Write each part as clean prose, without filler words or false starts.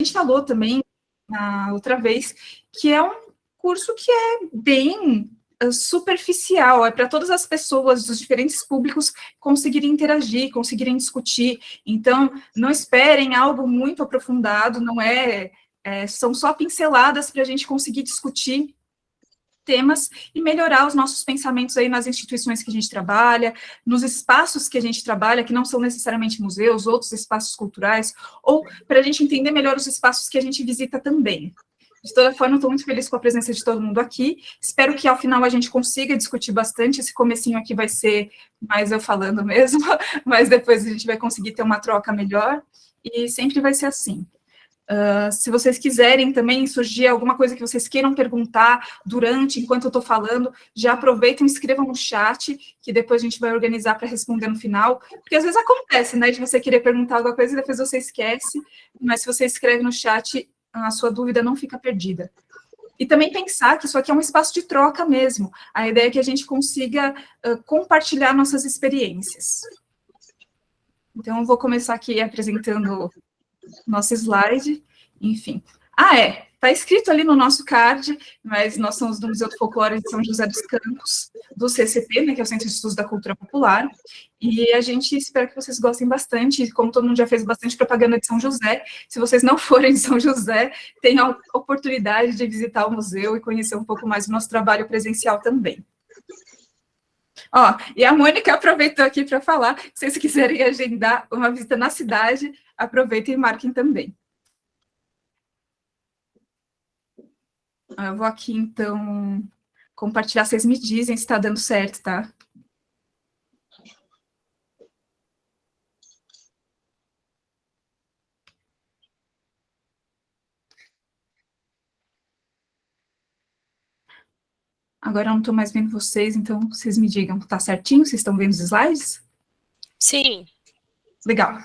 gente falou também na outra vez que é um curso que é bem superficial, é para todas as pessoas dos diferentes públicos conseguirem interagir, conseguirem discutir. Então, não esperem algo muito aprofundado, não são só pinceladas para a gente conseguir discutir temas e melhorar os nossos pensamentos aí nas instituições que a gente trabalha, nos espaços que a gente trabalha, que não são necessariamente museus, outros espaços culturais, ou para a gente entender melhor os espaços que a gente visita também. De toda forma, eu estou muito feliz com a presença de todo mundo aqui. Espero que, ao final, a gente consiga discutir bastante. Esse comecinho aqui vai ser mais eu falando mesmo, mas depois a gente vai conseguir ter uma troca melhor, e sempre vai ser assim. Se vocês quiserem também surgir alguma coisa que vocês queiram perguntar enquanto eu estou falando, já aproveitem e escrevam no chat, que depois a gente vai organizar para responder no final, porque às vezes acontece, né, de você querer perguntar alguma coisa e depois você esquece, mas se você escreve no chat, a sua dúvida não fica perdida. E também pensar que isso aqui é um espaço de troca mesmo. A ideia é que a gente consiga compartilhar nossas experiências. Então, eu vou começar aqui apresentando nosso slide, enfim. Está escrito ali no nosso card, mas nós somos do Museu do Folclore de São José dos Campos, do CCP, né, que é o Centro de Estudos da Cultura Popular, e a gente espera que vocês gostem bastante, como todo mundo já fez bastante propaganda de São José, se vocês não forem de São José, tenham a oportunidade de visitar o museu e conhecer um pouco mais do nosso trabalho presencial também. E a Mônica aproveitou aqui para falar, se vocês quiserem agendar uma visita na cidade, aproveitem e marquem também. Eu vou aqui, então, compartilhar, vocês me dizem se está dando certo, tá? Agora eu não estou mais vendo vocês, então vocês me digam, tá certinho? Vocês estão vendo os slides? Sim. Legal.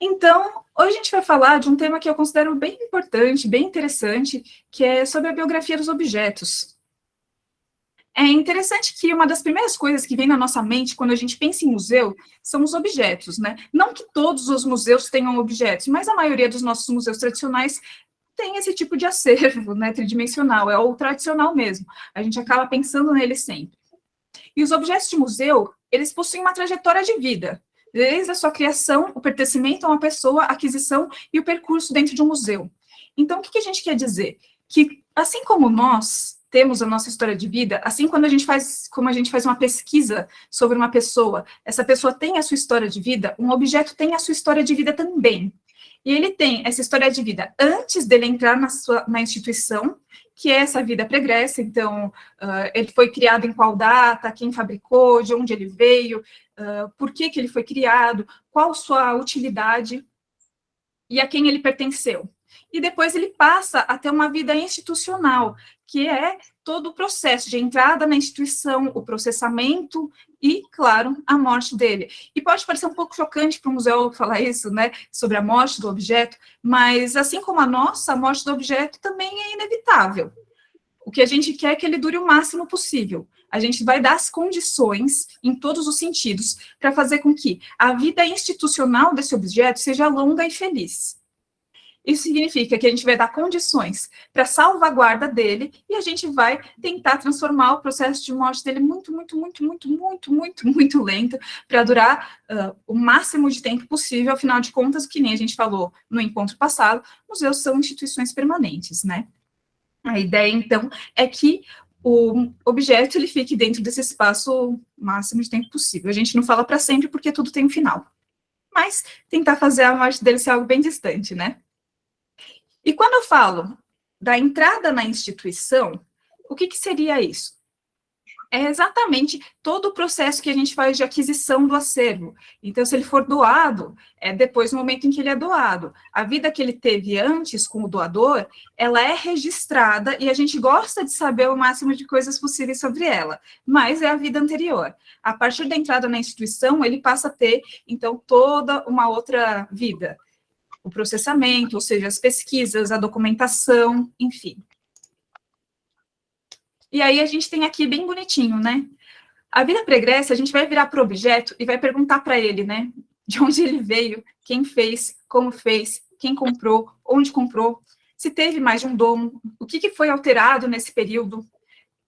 Então, hoje a gente vai falar de um tema que eu considero bem importante, bem interessante, que é sobre a biografia dos objetos. É interessante que uma das primeiras coisas que vem na nossa mente quando a gente pensa em museu são os objetos, né? Não que todos os museus tenham objetos, mas a maioria dos nossos museus tradicionais tem esse tipo de acervo, né, tridimensional, é o tradicional mesmo. A gente acaba pensando nele sempre. E os objetos de museu, eles possuem uma trajetória de vida, desde a sua criação, o pertencimento a uma pessoa, a aquisição e o percurso dentro de um museu. Então, o que a gente quer dizer? Que, assim como nós temos a nossa história de vida, assim como a gente faz uma pesquisa sobre uma pessoa, essa pessoa tem a sua história de vida, um objeto tem a sua história de vida também. E ele tem essa história de vida antes dele entrar na instituição, que é essa vida pregressa, então, ele foi criado em qual data, quem fabricou, de onde ele veio, por que ele foi criado, qual sua utilidade e a quem ele pertenceu. E depois ele passa a ter uma vida institucional, que é todo o processo de entrada na instituição, o processamento e, claro, a morte dele. E pode parecer um pouco chocante para o museu falar isso, né, sobre a morte do objeto, mas, assim como a nossa, a morte do objeto também é inevitável. O que a gente quer é que ele dure o máximo possível. A gente vai dar as condições, em todos os sentidos, para fazer com que a vida institucional desse objeto seja longa e feliz. Isso significa que a gente vai dar condições para a salvaguarda dele e a gente vai tentar transformar o processo de morte dele muito lento para durar o máximo de tempo possível. Afinal de contas, que nem a gente falou no encontro passado, museus são instituições permanentes, né? A ideia, então, é que o objeto ele fique dentro desse espaço o máximo de tempo possível. A gente não fala para sempre porque tudo tem um final. Mas tentar fazer a morte dele ser algo bem distante, né? E quando eu falo da entrada na instituição, o que seria isso? É exatamente todo o processo que a gente faz de aquisição do acervo. Então, se ele for doado, é depois do momento em que ele é doado. A vida que ele teve antes com o doador, ela é registrada e a gente gosta de saber o máximo de coisas possíveis sobre ela, mas é a vida anterior. A partir da entrada na instituição, ele passa a ter, então, toda uma outra vida. O processamento, ou seja, as pesquisas, a documentação, enfim. E aí a gente tem aqui bem bonitinho, né? A vida pregressa, a gente vai virar para o objeto e vai perguntar para ele, né? De onde ele veio, quem fez, como fez, quem comprou, onde comprou, se teve mais de um dono, o que foi alterado nesse período,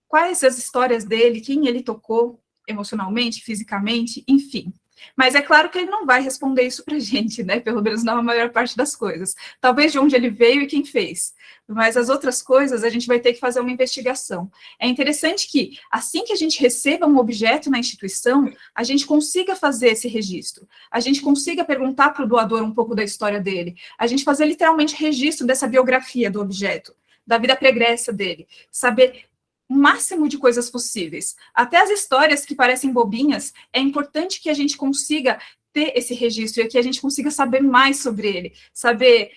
quais as histórias dele, quem ele tocou emocionalmente, fisicamente, enfim. Mas é claro que ele não vai responder isso para a gente, né? Pelo menos não a maior parte das coisas. Talvez de onde ele veio e quem fez. Mas as outras coisas a gente vai ter que fazer uma investigação. É interessante que, assim que a gente receba um objeto na instituição, a gente consiga fazer esse registro. A gente consiga perguntar para o doador um pouco da história dele. A gente fazer literalmente registro dessa biografia do objeto, da vida pregressa dele. Saber o máximo de coisas possíveis. Até as histórias que parecem bobinhas, é importante que a gente consiga ter esse registro e que a gente consiga saber mais sobre ele, saber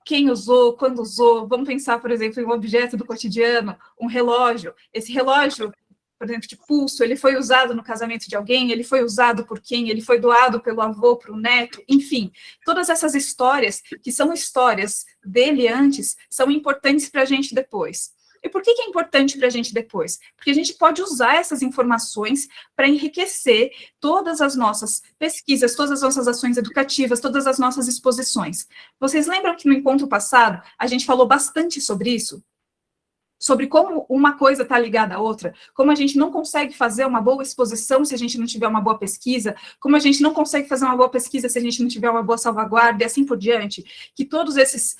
quem usou, quando usou. Vamos pensar, por exemplo, em um objeto do cotidiano, um relógio. Esse relógio, por exemplo, de pulso, ele foi usado no casamento de alguém, ele foi usado por quem, ele foi doado pelo avô para o neto, enfim. Todas essas histórias, que são histórias dele antes, são importantes para a gente depois. E por que é importante para a gente depois? Porque a gente pode usar essas informações para enriquecer todas as nossas pesquisas, todas as nossas ações educativas, todas as nossas exposições. Vocês lembram que no encontro passado a gente falou bastante sobre isso? Sobre como uma coisa está ligada à outra, como a gente não consegue fazer uma boa exposição se a gente não tiver uma boa pesquisa, como a gente não consegue fazer uma boa pesquisa se a gente não tiver uma boa salvaguarda, e assim por diante, que todos esses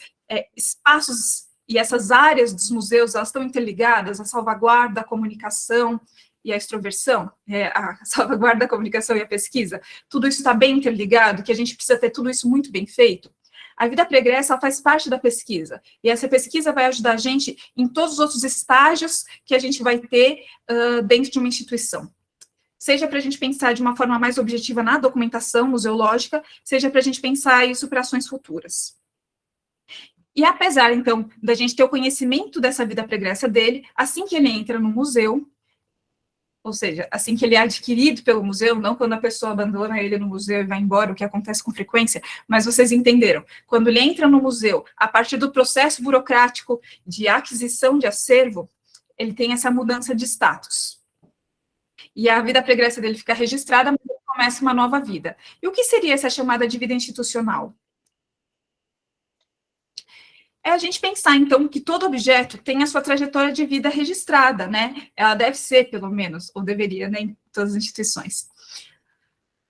espaços e essas áreas dos museus, elas estão interligadas, a salvaguarda, a comunicação e a extroversão, a salvaguarda, a comunicação e a pesquisa, tudo isso está bem interligado, que a gente precisa ter tudo isso muito bem feito. A vida pregressa faz parte da pesquisa, e essa pesquisa vai ajudar a gente em todos os outros estágios que a gente vai ter dentro de uma instituição. Seja para a gente pensar de uma forma mais objetiva na documentação museológica, seja para a gente pensar isso para ações futuras. E apesar, então, da gente ter o conhecimento dessa vida pregressa dele, assim que ele entra no museu, ou seja, assim que ele é adquirido pelo museu, não quando a pessoa abandona ele no museu e vai embora, o que acontece com frequência, mas vocês entenderam. Quando ele entra no museu, a partir do processo burocrático de aquisição de acervo, ele tem essa mudança de status. E a vida pregressa dele fica registrada, mas ele começa uma nova vida. E o que seria essa chamada de vida institucional? É a gente pensar, então, que todo objeto tem a sua trajetória de vida registrada, né? Ela deve ser, pelo menos, ou deveria, né, em todas as instituições.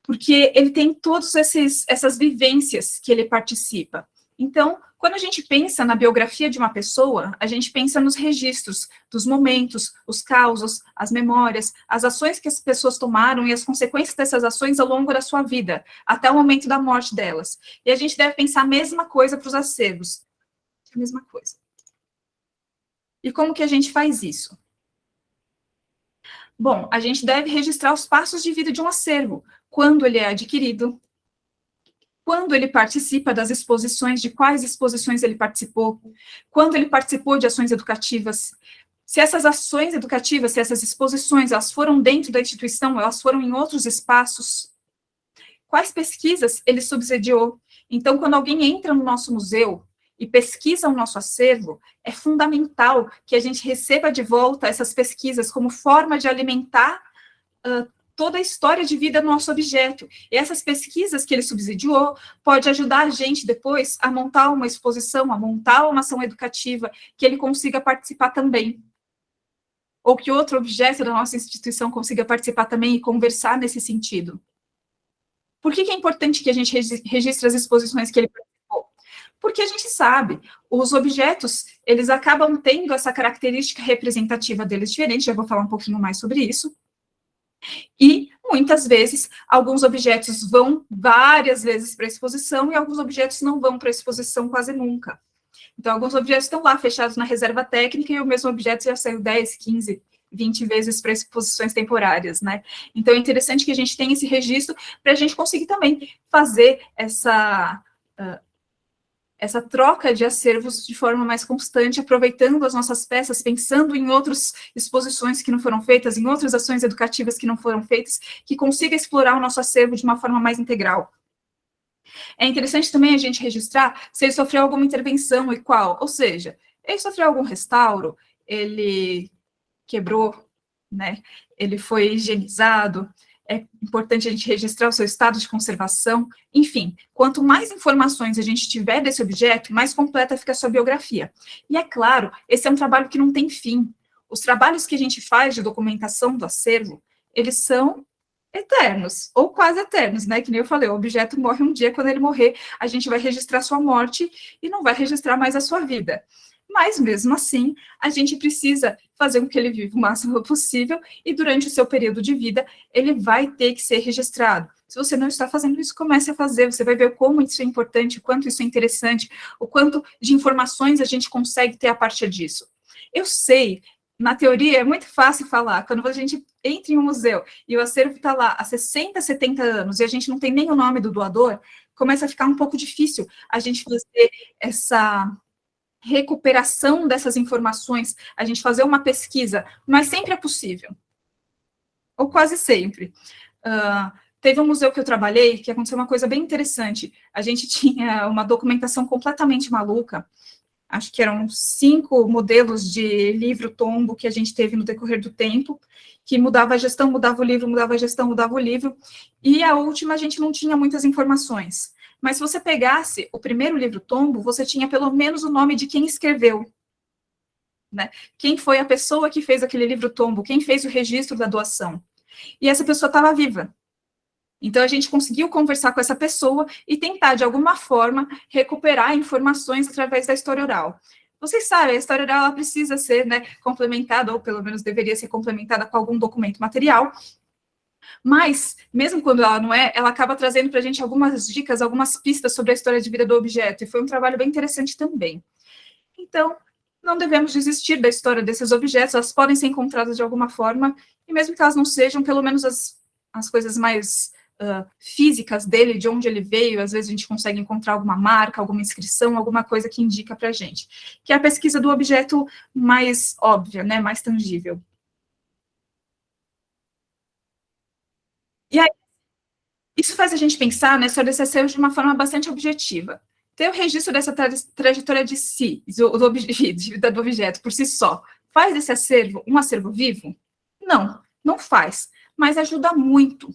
Porque ele tem todas essas vivências que ele participa. Então, quando a gente pensa na biografia de uma pessoa, a gente pensa nos registros dos momentos, os causos, as memórias, as ações que as pessoas tomaram e as consequências dessas ações ao longo da sua vida, até o momento da morte delas. E a gente deve pensar a mesma coisa para os acervos. A mesma coisa. E como que a gente faz isso? Bom, a gente deve registrar os passos de vida de um acervo, quando ele é adquirido, quando ele participa das exposições, de quais exposições ele participou, quando ele participou de ações educativas, se essas ações educativas, se essas exposições, elas foram dentro da instituição, elas foram em outros espaços, quais pesquisas ele subsidiou. Então, quando alguém entra no nosso museu e pesquisa o nosso acervo, é fundamental que a gente receba de volta essas pesquisas como forma de alimentar toda a história de vida do nosso objeto. E essas pesquisas que ele subsidiou pode ajudar a gente depois a montar uma exposição, a montar uma ação educativa, que ele consiga participar também. Ou que outro objeto da nossa instituição consiga participar também e conversar nesse sentido. Por que é importante que a gente registre as exposições que ele participou? Porque a gente sabe, os objetos, eles acabam tendo essa característica representativa deles diferente, já vou falar um pouquinho mais sobre isso. E, muitas vezes, alguns objetos vão várias vezes para a exposição e alguns objetos não vão para a exposição quase nunca. Então, alguns objetos estão lá fechados na reserva técnica e o mesmo objeto já saiu 10, 15, 20 vezes para exposições temporárias, né? Então, é interessante que a gente tenha esse registro para a gente conseguir também fazer essa troca de acervos de forma mais constante, aproveitando as nossas peças, pensando em outras exposições que não foram feitas, em outras ações educativas que não foram feitas, que consiga explorar o nosso acervo de uma forma mais integral. É interessante também a gente registrar se ele sofreu alguma intervenção e qual, ou seja, ele sofreu algum restauro, ele quebrou, né? Ele foi higienizado, é importante a gente registrar o seu estado de conservação, enfim, quanto mais informações a gente tiver desse objeto, mais completa fica a sua biografia. E é claro, esse é um trabalho que não tem fim. Os trabalhos que a gente faz de documentação do acervo, eles são eternos, ou quase eternos, né? Que nem eu falei, o objeto morre um dia, quando ele morrer, a gente vai registrar sua morte e não vai registrar mais a sua vida. Mas, mesmo assim, a gente precisa fazer com que ele viva o máximo possível e, durante o seu período de vida, ele vai ter que ser registrado. Se você não está fazendo isso, comece a fazer, você vai ver como isso é importante, o quanto isso é interessante, o quanto de informações a gente consegue ter a partir disso. Eu sei, na teoria é muito fácil falar, quando a gente entra em um museu e o acervo está lá há 60, 70 anos e a gente não tem nem o nome do doador, começa a ficar um pouco difícil a gente fazer essa recuperação dessas informações, a gente fazer uma pesquisa, mas sempre é possível, ou quase sempre. Teve um museu que eu trabalhei que aconteceu uma coisa bem interessante. A gente tinha uma documentação completamente maluca, acho que eram 5 modelos de livro-tombo que a gente teve no decorrer do tempo, que mudava a gestão, mudava o livro, mudava a gestão, mudava o livro, e a última a gente não tinha muitas informações. Mas se você pegasse o primeiro livro-tombo, você tinha pelo menos o nome de quem escreveu, né? Quem foi a pessoa que fez aquele livro-tombo, quem fez o registro da doação. E essa pessoa estava viva. Então, a gente conseguiu conversar com essa pessoa e tentar, de alguma forma, recuperar informações através da história oral. Vocês sabem, a história oral ela precisa ser, né, complementada, ou pelo menos deveria ser complementada com algum documento material, mas, mesmo quando ela não é, ela acaba trazendo para a gente algumas dicas, algumas pistas sobre a história de vida do objeto, e foi um trabalho bem interessante também. Então, não devemos desistir da história desses objetos, elas podem ser encontradas de alguma forma, e mesmo que elas não sejam, pelo menos as coisas mais físicas dele, de onde ele veio, às vezes a gente consegue encontrar alguma marca, alguma inscrição, alguma coisa que indica para a gente, que é a pesquisa do objeto mais óbvia, né, mais tangível. E aí, isso faz a gente pensar, né, sobre esse acervo de uma forma bastante objetiva. Ter o registro dessa trajetória de si, de vida do objeto, por si só, faz desse acervo um acervo vivo? Não, não faz, mas ajuda muito.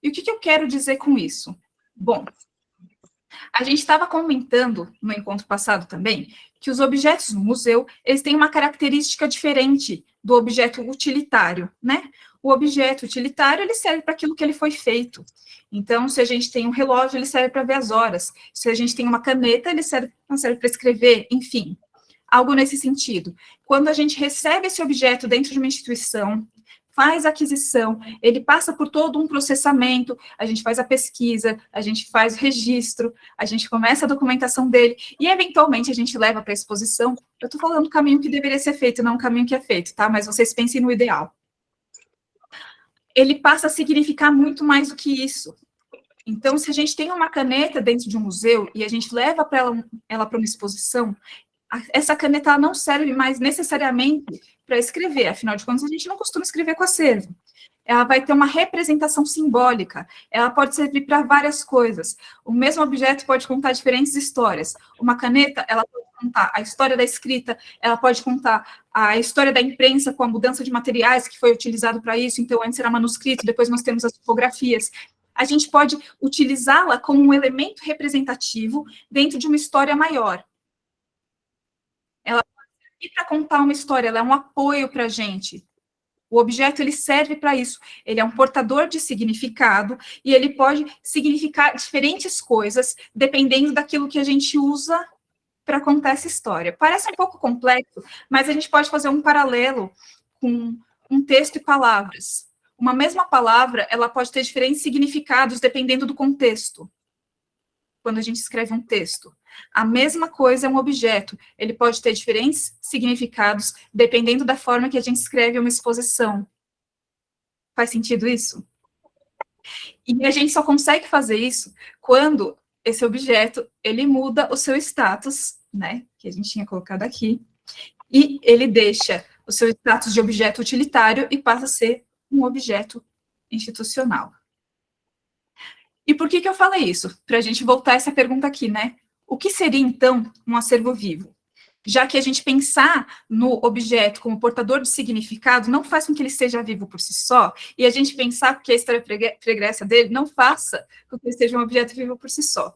E o que eu quero dizer com isso? Bom, a gente estava comentando no encontro passado também que os objetos no museu, eles têm uma característica diferente do objeto utilitário, né? O objeto utilitário, ele serve para aquilo que ele foi feito. Então, se a gente tem um relógio, ele serve para ver as horas. Se a gente tem uma caneta, ele serve para escrever, enfim, algo nesse sentido. Quando a gente recebe esse objeto dentro de uma instituição, faz a aquisição, ele passa por todo um processamento, a gente faz a pesquisa, a gente faz o registro, a gente começa a documentação dele, e eventualmente a gente leva para a exposição. Eu estou falando do caminho que deveria ser feito, não o caminho que é feito, tá? Mas vocês pensem no ideal. Ele passa a significar muito mais do que isso. Então, se a gente tem uma caneta dentro de um museu e a gente leva ela para uma exposição, essa caneta não serve mais necessariamente para escrever, afinal de contas, a gente não costuma escrever com acervo. Ela vai ter uma representação simbólica, ela pode servir para várias coisas. O mesmo objeto pode contar diferentes histórias. Uma caneta, ela pode contar a história da escrita, ela pode contar a história da imprensa com a mudança de materiais que foi utilizado para isso, então antes era manuscrito, depois nós temos as tipografias. A gente pode utilizá-la como um elemento representativo dentro de uma história maior. Ela pode servir para contar uma história, ela é um apoio para a gente. O objeto, ele serve para isso. Ele é um portador de significado e ele pode significar diferentes coisas, dependendo daquilo que a gente usa para contar essa história. Parece um pouco complexo, mas a gente pode fazer um paralelo com um texto e palavras. Uma mesma palavra, ela pode ter diferentes significados dependendo do contexto, quando a gente escreve um texto. A mesma coisa é um objeto, ele pode ter diferentes significados dependendo da forma que a gente escreve uma exposição. Faz sentido isso? E a gente só consegue fazer isso quando esse objeto, ele muda o seu status, né, que a gente tinha colocado aqui, e ele deixa o seu status de objeto utilitário e passa a ser um objeto institucional. E por que eu falei isso? Para a gente voltar a essa pergunta aqui, né? O que seria, então, um acervo vivo? já que a gente pensar no objeto como portador de significado não faz com que ele seja vivo por si só, e a gente pensar que a história pregressa dele não faça com que ele seja um objeto vivo por si só.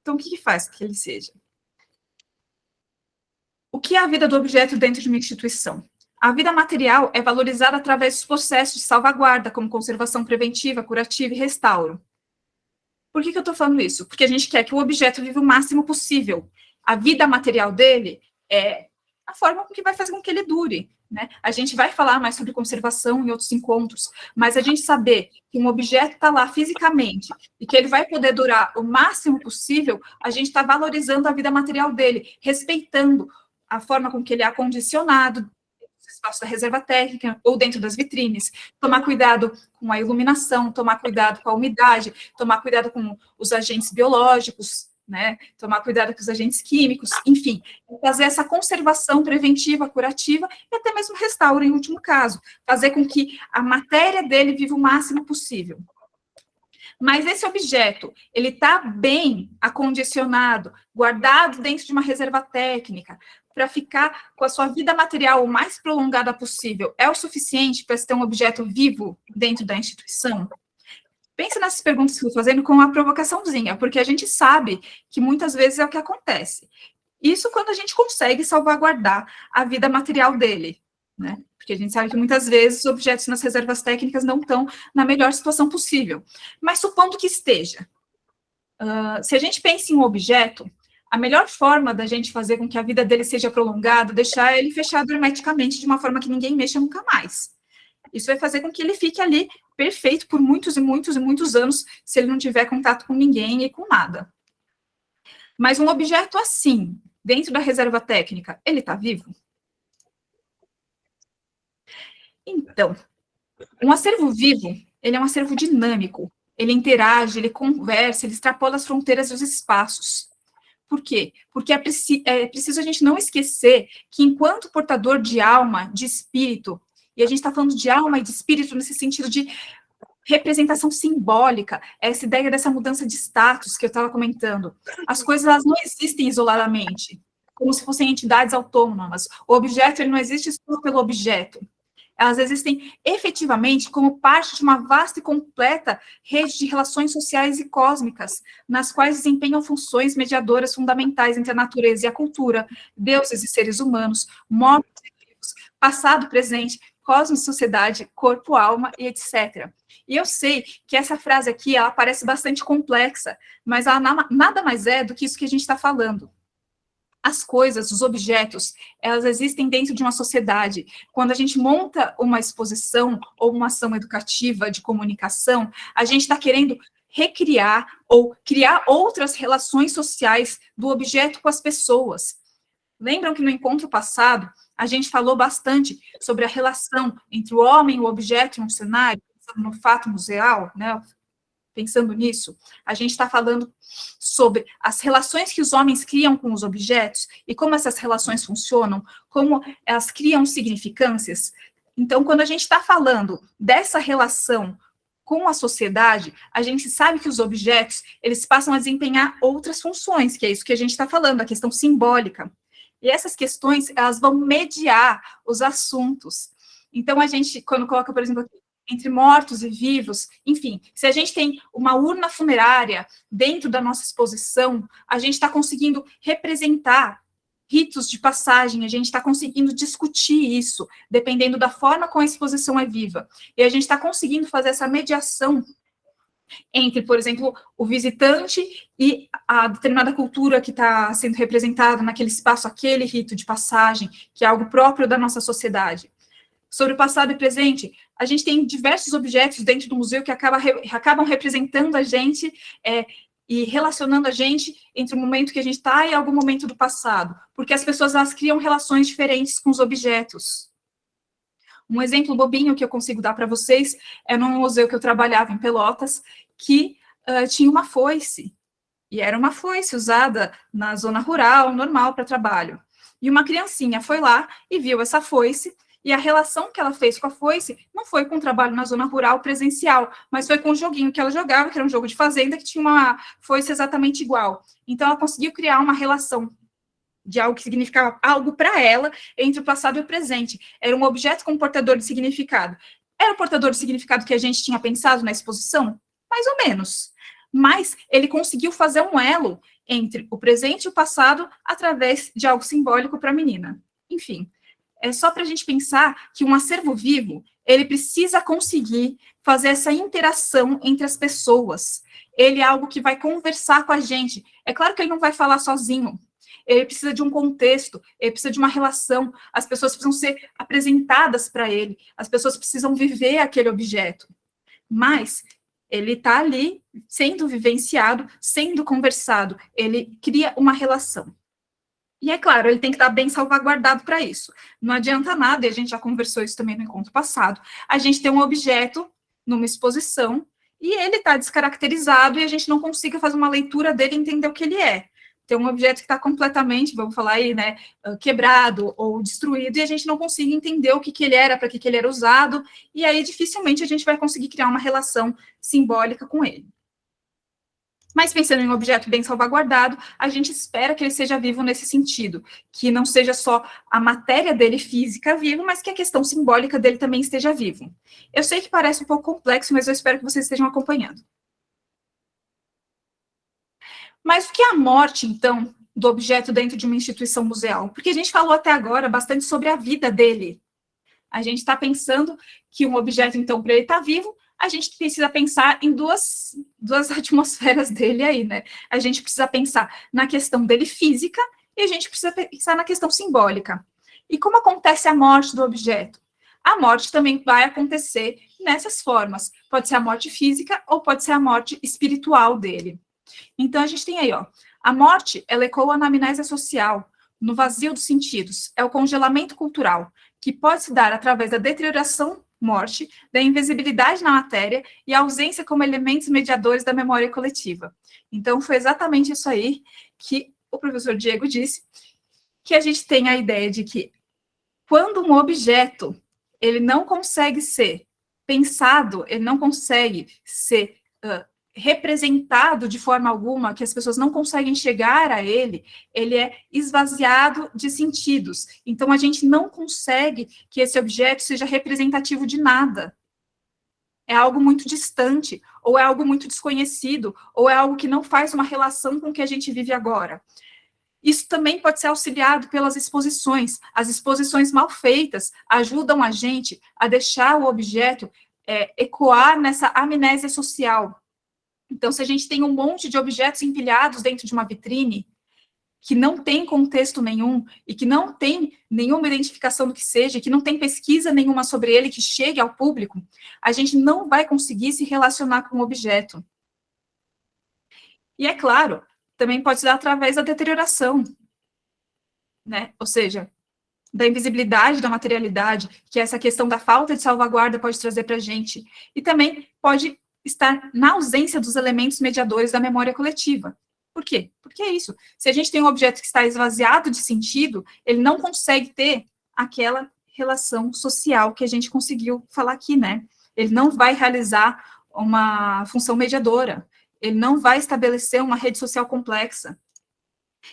Então, o que faz com que ele seja? O que é a vida do objeto dentro de uma instituição? A vida material é valorizada através dos processos de salvaguarda, como conservação preventiva, curativa e restauro. Por que eu estou falando isso? Porque a gente quer que o objeto viva o máximo possível. A vida material dele é a forma com que vai fazer com que ele dure, né? A gente vai falar mais sobre conservação em outros encontros, mas a gente saber que um objeto está lá fisicamente e que ele vai poder durar o máximo possível, a gente está valorizando a vida material dele, respeitando a forma com que ele é acondicionado, espaço da reserva técnica ou dentro das vitrines, tomar cuidado com a iluminação, tomar cuidado com a umidade, tomar cuidado com os agentes biológicos, né? Tomar cuidado com os agentes químicos, enfim, fazer essa conservação preventiva, curativa e até mesmo restauro, em último caso, fazer com que a matéria dele viva o máximo possível. Mas esse objeto, ele está bem acondicionado, guardado dentro de uma reserva técnica, para ficar com a sua vida material o mais prolongada possível, é o suficiente para se ter um objeto vivo dentro da instituição? Pensa nessas perguntas que eu estou fazendo com uma provocaçãozinha, porque a gente sabe que muitas vezes é o que acontece. Isso quando a gente consegue salvaguardar a vida material dele, né? Porque a gente sabe que muitas vezes os objetos nas reservas técnicas não estão na melhor situação possível. Mas supondo que esteja. Se a gente pensa em um objeto, a melhor forma da gente fazer com que a vida dele seja prolongada, deixar ele fechado hermeticamente de uma forma que ninguém mexa nunca mais. Isso vai fazer com que ele fique ali perfeito por muitos e muitos e muitos anos, se ele não tiver contato com ninguém e com nada. Mas um objeto assim, dentro da reserva técnica, ele está vivo? Então, um acervo vivo, ele é um acervo dinâmico. Ele interage, ele conversa, ele extrapola as fronteiras dos espaços. Por quê? Porque é preciso a gente não esquecer que, enquanto portador de alma, de espírito, e a gente está falando de alma e de espírito nesse sentido de representação simbólica, essa ideia dessa mudança de status que eu estava comentando. As coisas elas não existem isoladamente, como se fossem entidades autônomas. O objeto ele não existe só pelo objeto. Elas existem efetivamente como parte de uma vasta e completa rede de relações sociais e cósmicas, nas quais desempenham funções mediadoras fundamentais entre a natureza e a cultura, deuses e seres humanos, mortos e vivos, passado, presente, cosmos, sociedade, corpo, alma e etc. E eu sei que essa frase aqui, ela parece bastante complexa, mas ela nada mais é do que isso que a gente está falando. As coisas, os objetos, elas existem dentro de uma sociedade. Quando a gente monta uma exposição ou uma ação educativa de comunicação, a gente está querendo recriar ou criar outras relações sociais do objeto com as pessoas. Lembram que no encontro passado, a gente falou bastante sobre a relação entre o homem e o objeto em um cenário, no fato museal, né? Pensando nisso, a gente está falando sobre as relações que os homens criam com os objetos e como essas relações funcionam, como elas criam significâncias. Então, quando a gente está falando dessa relação com a sociedade, a gente sabe que os objetos, eles passam a desempenhar outras funções, que é isso que a gente está falando, a questão simbólica. E essas questões, elas vão mediar os assuntos. Então, a gente, quando coloca, por exemplo, aqui, entre mortos e vivos, enfim, se a gente tem uma urna funerária dentro da nossa exposição, a gente está conseguindo representar ritos de passagem, a gente está conseguindo discutir isso, dependendo da forma como a exposição é viva. E a gente está conseguindo fazer essa mediação entre, por exemplo, o visitante e a determinada cultura que está sendo representada naquele espaço, aquele rito de passagem, que é algo próprio da nossa sociedade. Sobre o passado e presente, a gente tem diversos objetos dentro do museu que acabam representando a gente e relacionando a gente entre o momento que a gente está e algum momento do passado, porque as pessoas elas criam relações diferentes com os objetos. Um exemplo bobinho que eu consigo dar para vocês é num museu que eu trabalhava em Pelotas, que tinha uma foice, e era uma foice usada na zona rural, normal para trabalho. E uma criancinha foi lá e viu essa foice, e a relação que ela fez com a foice não foi com o trabalho na zona rural presencial, mas foi com o joguinho que ela jogava, que era um jogo de fazenda, que tinha uma foice exatamente igual. Então, ela conseguiu criar uma relação de algo que significava algo para ela entre o passado e o presente. Era um objeto com portador de significado. Era o portador de significado que a gente tinha pensado na exposição? Mais ou menos. Mas ele conseguiu fazer um elo entre o presente e o passado através de algo simbólico para a menina. Enfim, é só para a gente pensar que um acervo vivo, ele precisa conseguir fazer essa interação entre as pessoas. Ele é algo que vai conversar com a gente. É claro que ele não vai falar sozinho. Ele precisa de um contexto, ele precisa de uma relação, as pessoas precisam ser apresentadas para ele, as pessoas precisam viver aquele objeto. Mas ele está ali sendo vivenciado, sendo conversado, ele cria uma relação. E é claro, ele tem que estar bem salvaguardado para isso. Não adianta nada, e a gente já conversou isso também no encontro passado, a gente tem um objeto numa exposição e ele está descaracterizado e a gente não consiga fazer uma leitura dele e entender o que ele é. Tem um objeto que está completamente, vamos falar aí, né, quebrado ou destruído, e a gente não consiga entender o que ele era, para que ele era usado, e aí dificilmente a gente vai conseguir criar uma relação simbólica com ele. Mas pensando em um objeto bem salvaguardado, a gente espera que ele seja vivo nesse sentido, que não seja só a matéria dele física viva, mas que a questão simbólica dele também esteja vivo. Eu sei que parece um pouco complexo, mas eu espero que vocês estejam acompanhando. Mas o que é a morte, então, do objeto dentro de uma instituição museal? Porque a gente falou até agora bastante sobre a vida dele. A gente está pensando que um objeto, então, para ele estar vivo, a gente precisa pensar em duas atmosferas dele aí, né? A gente precisa pensar na questão dele física e a gente precisa pensar na questão simbólica. E como acontece a morte do objeto? A morte também vai acontecer nessas formas. Pode ser a morte física ou pode ser a morte espiritual dele. Então, a gente tem aí, ó, a morte, ela ecoa na amnésia social, no vazio dos sentidos, é o congelamento cultural, que pode se dar através da deterioração, morte, da invisibilidade na matéria e a ausência como elementos mediadores da memória coletiva. Então, foi exatamente isso aí que o professor Diego disse, que a gente tem a ideia de que quando um objeto, ele não consegue ser pensado, ele não consegue ser representado de forma alguma, que as pessoas não conseguem chegar a ele, ele é esvaziado de sentidos. Então, a gente não consegue que esse objeto seja representativo de nada. É algo muito distante, ou é algo muito desconhecido, ou é algo que não faz uma relação com o que a gente vive agora. Isso também pode ser auxiliado pelas exposições. As exposições mal feitas ajudam a gente a deixar o objeto ecoar nessa amnésia social. Então, se a gente tem um monte de objetos empilhados dentro de uma vitrine, que não tem contexto nenhum, e que não tem nenhuma identificação do que seja, que não tem pesquisa nenhuma sobre ele que chegue ao público, a gente não vai conseguir se relacionar com o objeto. E é claro, também pode ser através da deterioração, né? Ou seja, da invisibilidade da materialidade, que essa questão da falta de salvaguarda pode trazer para a gente. E também pode estar na ausência dos elementos mediadores da memória coletiva. Por quê? Porque é isso. Se a gente tem um objeto que está esvaziado de sentido, ele não consegue ter aquela relação social que a gente conseguiu falar aqui, né? Ele não vai realizar uma função mediadora. Ele não vai estabelecer uma rede social complexa.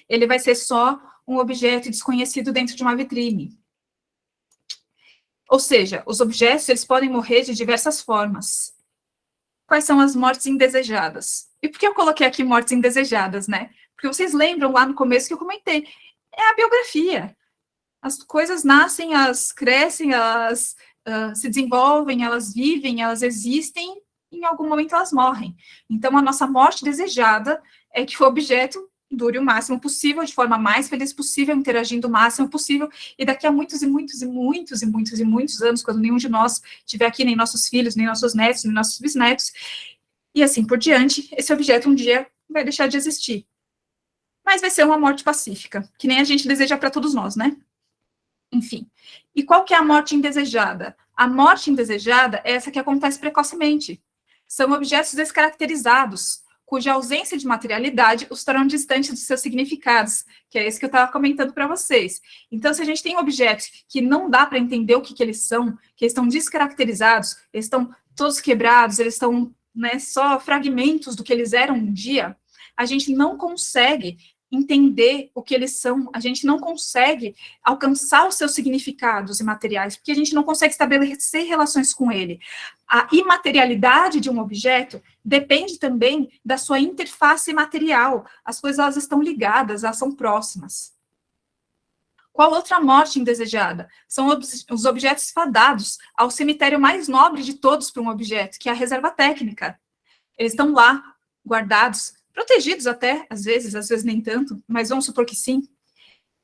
Ele vai ser só um objeto desconhecido dentro de uma vitrine. Ou seja, os objetos, eles podem morrer de diversas formas. Quais são as mortes indesejadas? E por que eu coloquei aqui mortes indesejadas, né? Porque vocês lembram lá no começo que eu comentei, é a biografia. As coisas nascem, elas crescem, elas se desenvolvem, elas vivem, elas existem, e em algum momento elas morrem. Então, a nossa morte desejada é que o objeto dure o máximo possível, de forma mais feliz possível, interagindo o máximo possível, e daqui a muitos e muitos e muitos e muitos e muitos anos, quando nenhum de nós estiver aqui, nem nossos filhos, nem nossos netos, nem nossos bisnetos, e assim por diante, esse objeto um dia vai deixar de existir. Mas vai ser uma morte pacífica, que nem a gente deseja para todos nós, né? Enfim. E qual que é a morte indesejada? A morte indesejada é essa que acontece precocemente. São objetos descaracterizados, cuja ausência de materialidade os tornam distantes dos seus significados, que é esse que eu estava comentando para vocês. Então, se a gente tem objetos que não dá para entender o que eles são, que estão descaracterizados, eles estão todos quebrados, eles estão, né, só fragmentos do que eles eram um dia, a gente não consegue entender o que eles são, a gente não consegue alcançar os seus significados imateriais, porque a gente não consegue estabelecer relações com ele. A imaterialidade de um objeto depende também da sua interface material. As coisas, elas estão ligadas, elas são próximas. Qual outra morte indesejada? São os objetos fadados ao cemitério mais nobre de todos para um objeto, que é a reserva técnica. Eles estão lá, guardados, protegidos até, às vezes nem tanto, mas vamos supor que sim,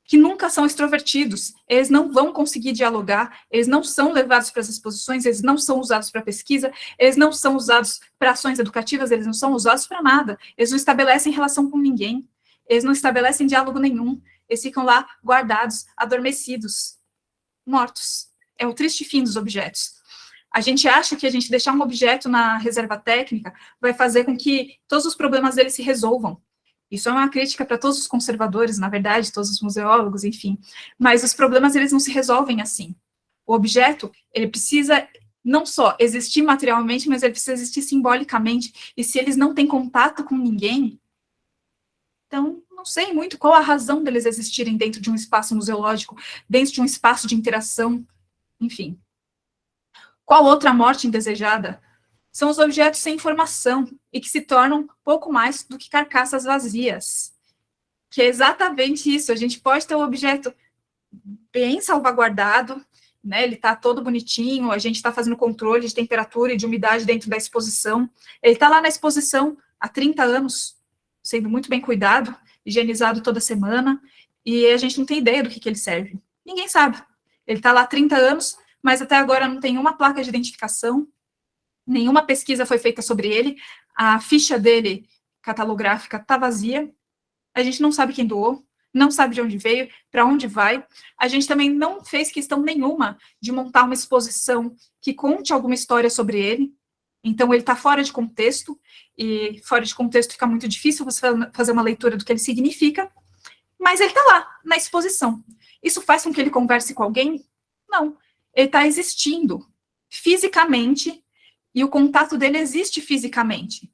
que nunca são extrovertidos, eles não vão conseguir dialogar, eles não são levados para as exposições, eles não são usados para pesquisa, eles não são usados para ações educativas, eles não são usados para nada, eles não estabelecem relação com ninguém, eles não estabelecem diálogo nenhum, eles ficam lá guardados, adormecidos, mortos. É o triste fim dos objetos. A gente acha que a gente deixar um objeto na reserva técnica vai fazer com que todos os problemas dele se resolvam. Isso é uma crítica para todos os conservadores, na verdade, todos os museólogos, enfim. Mas os problemas, eles não se resolvem assim. O objeto, ele precisa não só existir materialmente, mas ele precisa existir simbolicamente. E se eles não têm contato com ninguém, então, não sei muito qual a razão deles existirem dentro de um espaço museológico, dentro de um espaço de interação, enfim. Qual outra morte indesejada? São os objetos sem informação e que se tornam pouco mais do que carcaças vazias. Que é exatamente isso, a gente pode ter um objeto bem salvaguardado, né, ele está todo bonitinho, a gente está fazendo controle de temperatura e de umidade dentro da exposição, ele está lá na exposição há 30 anos, sendo muito bem cuidado, higienizado toda semana, e a gente não tem ideia do que ele serve. Ninguém sabe. Ele está lá há 30 anos, mas até agora não tem uma placa de identificação, nenhuma pesquisa foi feita sobre ele, a ficha dele catalográfica está vazia, a gente não sabe quem doou, não sabe de onde veio, para onde vai. A gente também não fez questão nenhuma de montar uma exposição que conte alguma história sobre ele, então ele está fora de contexto, e fora de contexto fica muito difícil você fazer uma leitura do que ele significa, mas ele está lá, na exposição. Isso faz com que ele converse com alguém? Não. Ele está existindo fisicamente, e o contato dele existe fisicamente.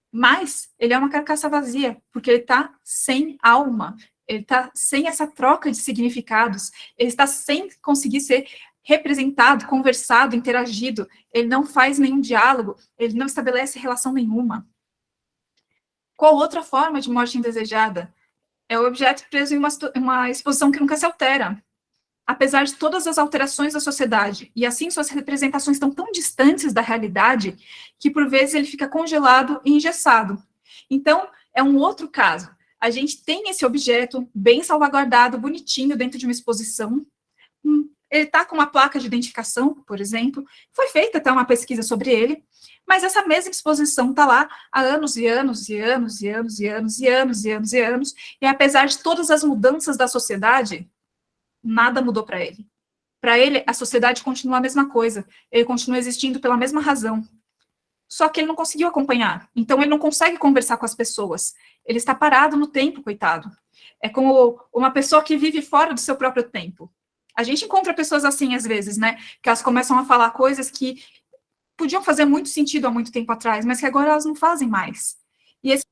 Mas ele é uma carcaça vazia, porque ele está sem alma, ele está sem essa troca de significados, ele está sem conseguir ser representado, conversado, interagido, ele não faz nenhum diálogo, ele não estabelece relação nenhuma. Qual outra forma de morte indesejada? É o objeto preso em uma exposição que nunca se altera. Apesar de todas as alterações da sociedade, e assim suas representações estão tão distantes da realidade, que por vezes ele fica congelado e engessado. Então, é um outro caso. A gente tem esse objeto bem salvaguardado, bonitinho, dentro de uma exposição. Ele está com uma placa de identificação, por exemplo, foi feita até uma pesquisa sobre ele, mas essa mesma exposição está lá há anos e anos e anos e anos e anos e anos e anos e anos, e apesar de todas as mudanças da sociedade, nada mudou para ele. Para ele, a sociedade continua a mesma coisa, ele continua existindo pela mesma razão. Só que ele não conseguiu acompanhar, então ele não consegue conversar com as pessoas. Ele está parado no tempo, coitado. É como uma pessoa que vive fora do seu próprio tempo. A gente encontra pessoas assim, às vezes, né? Que elas começam a falar coisas que podiam fazer muito sentido há muito tempo atrás, mas que agora elas não fazem mais. E essa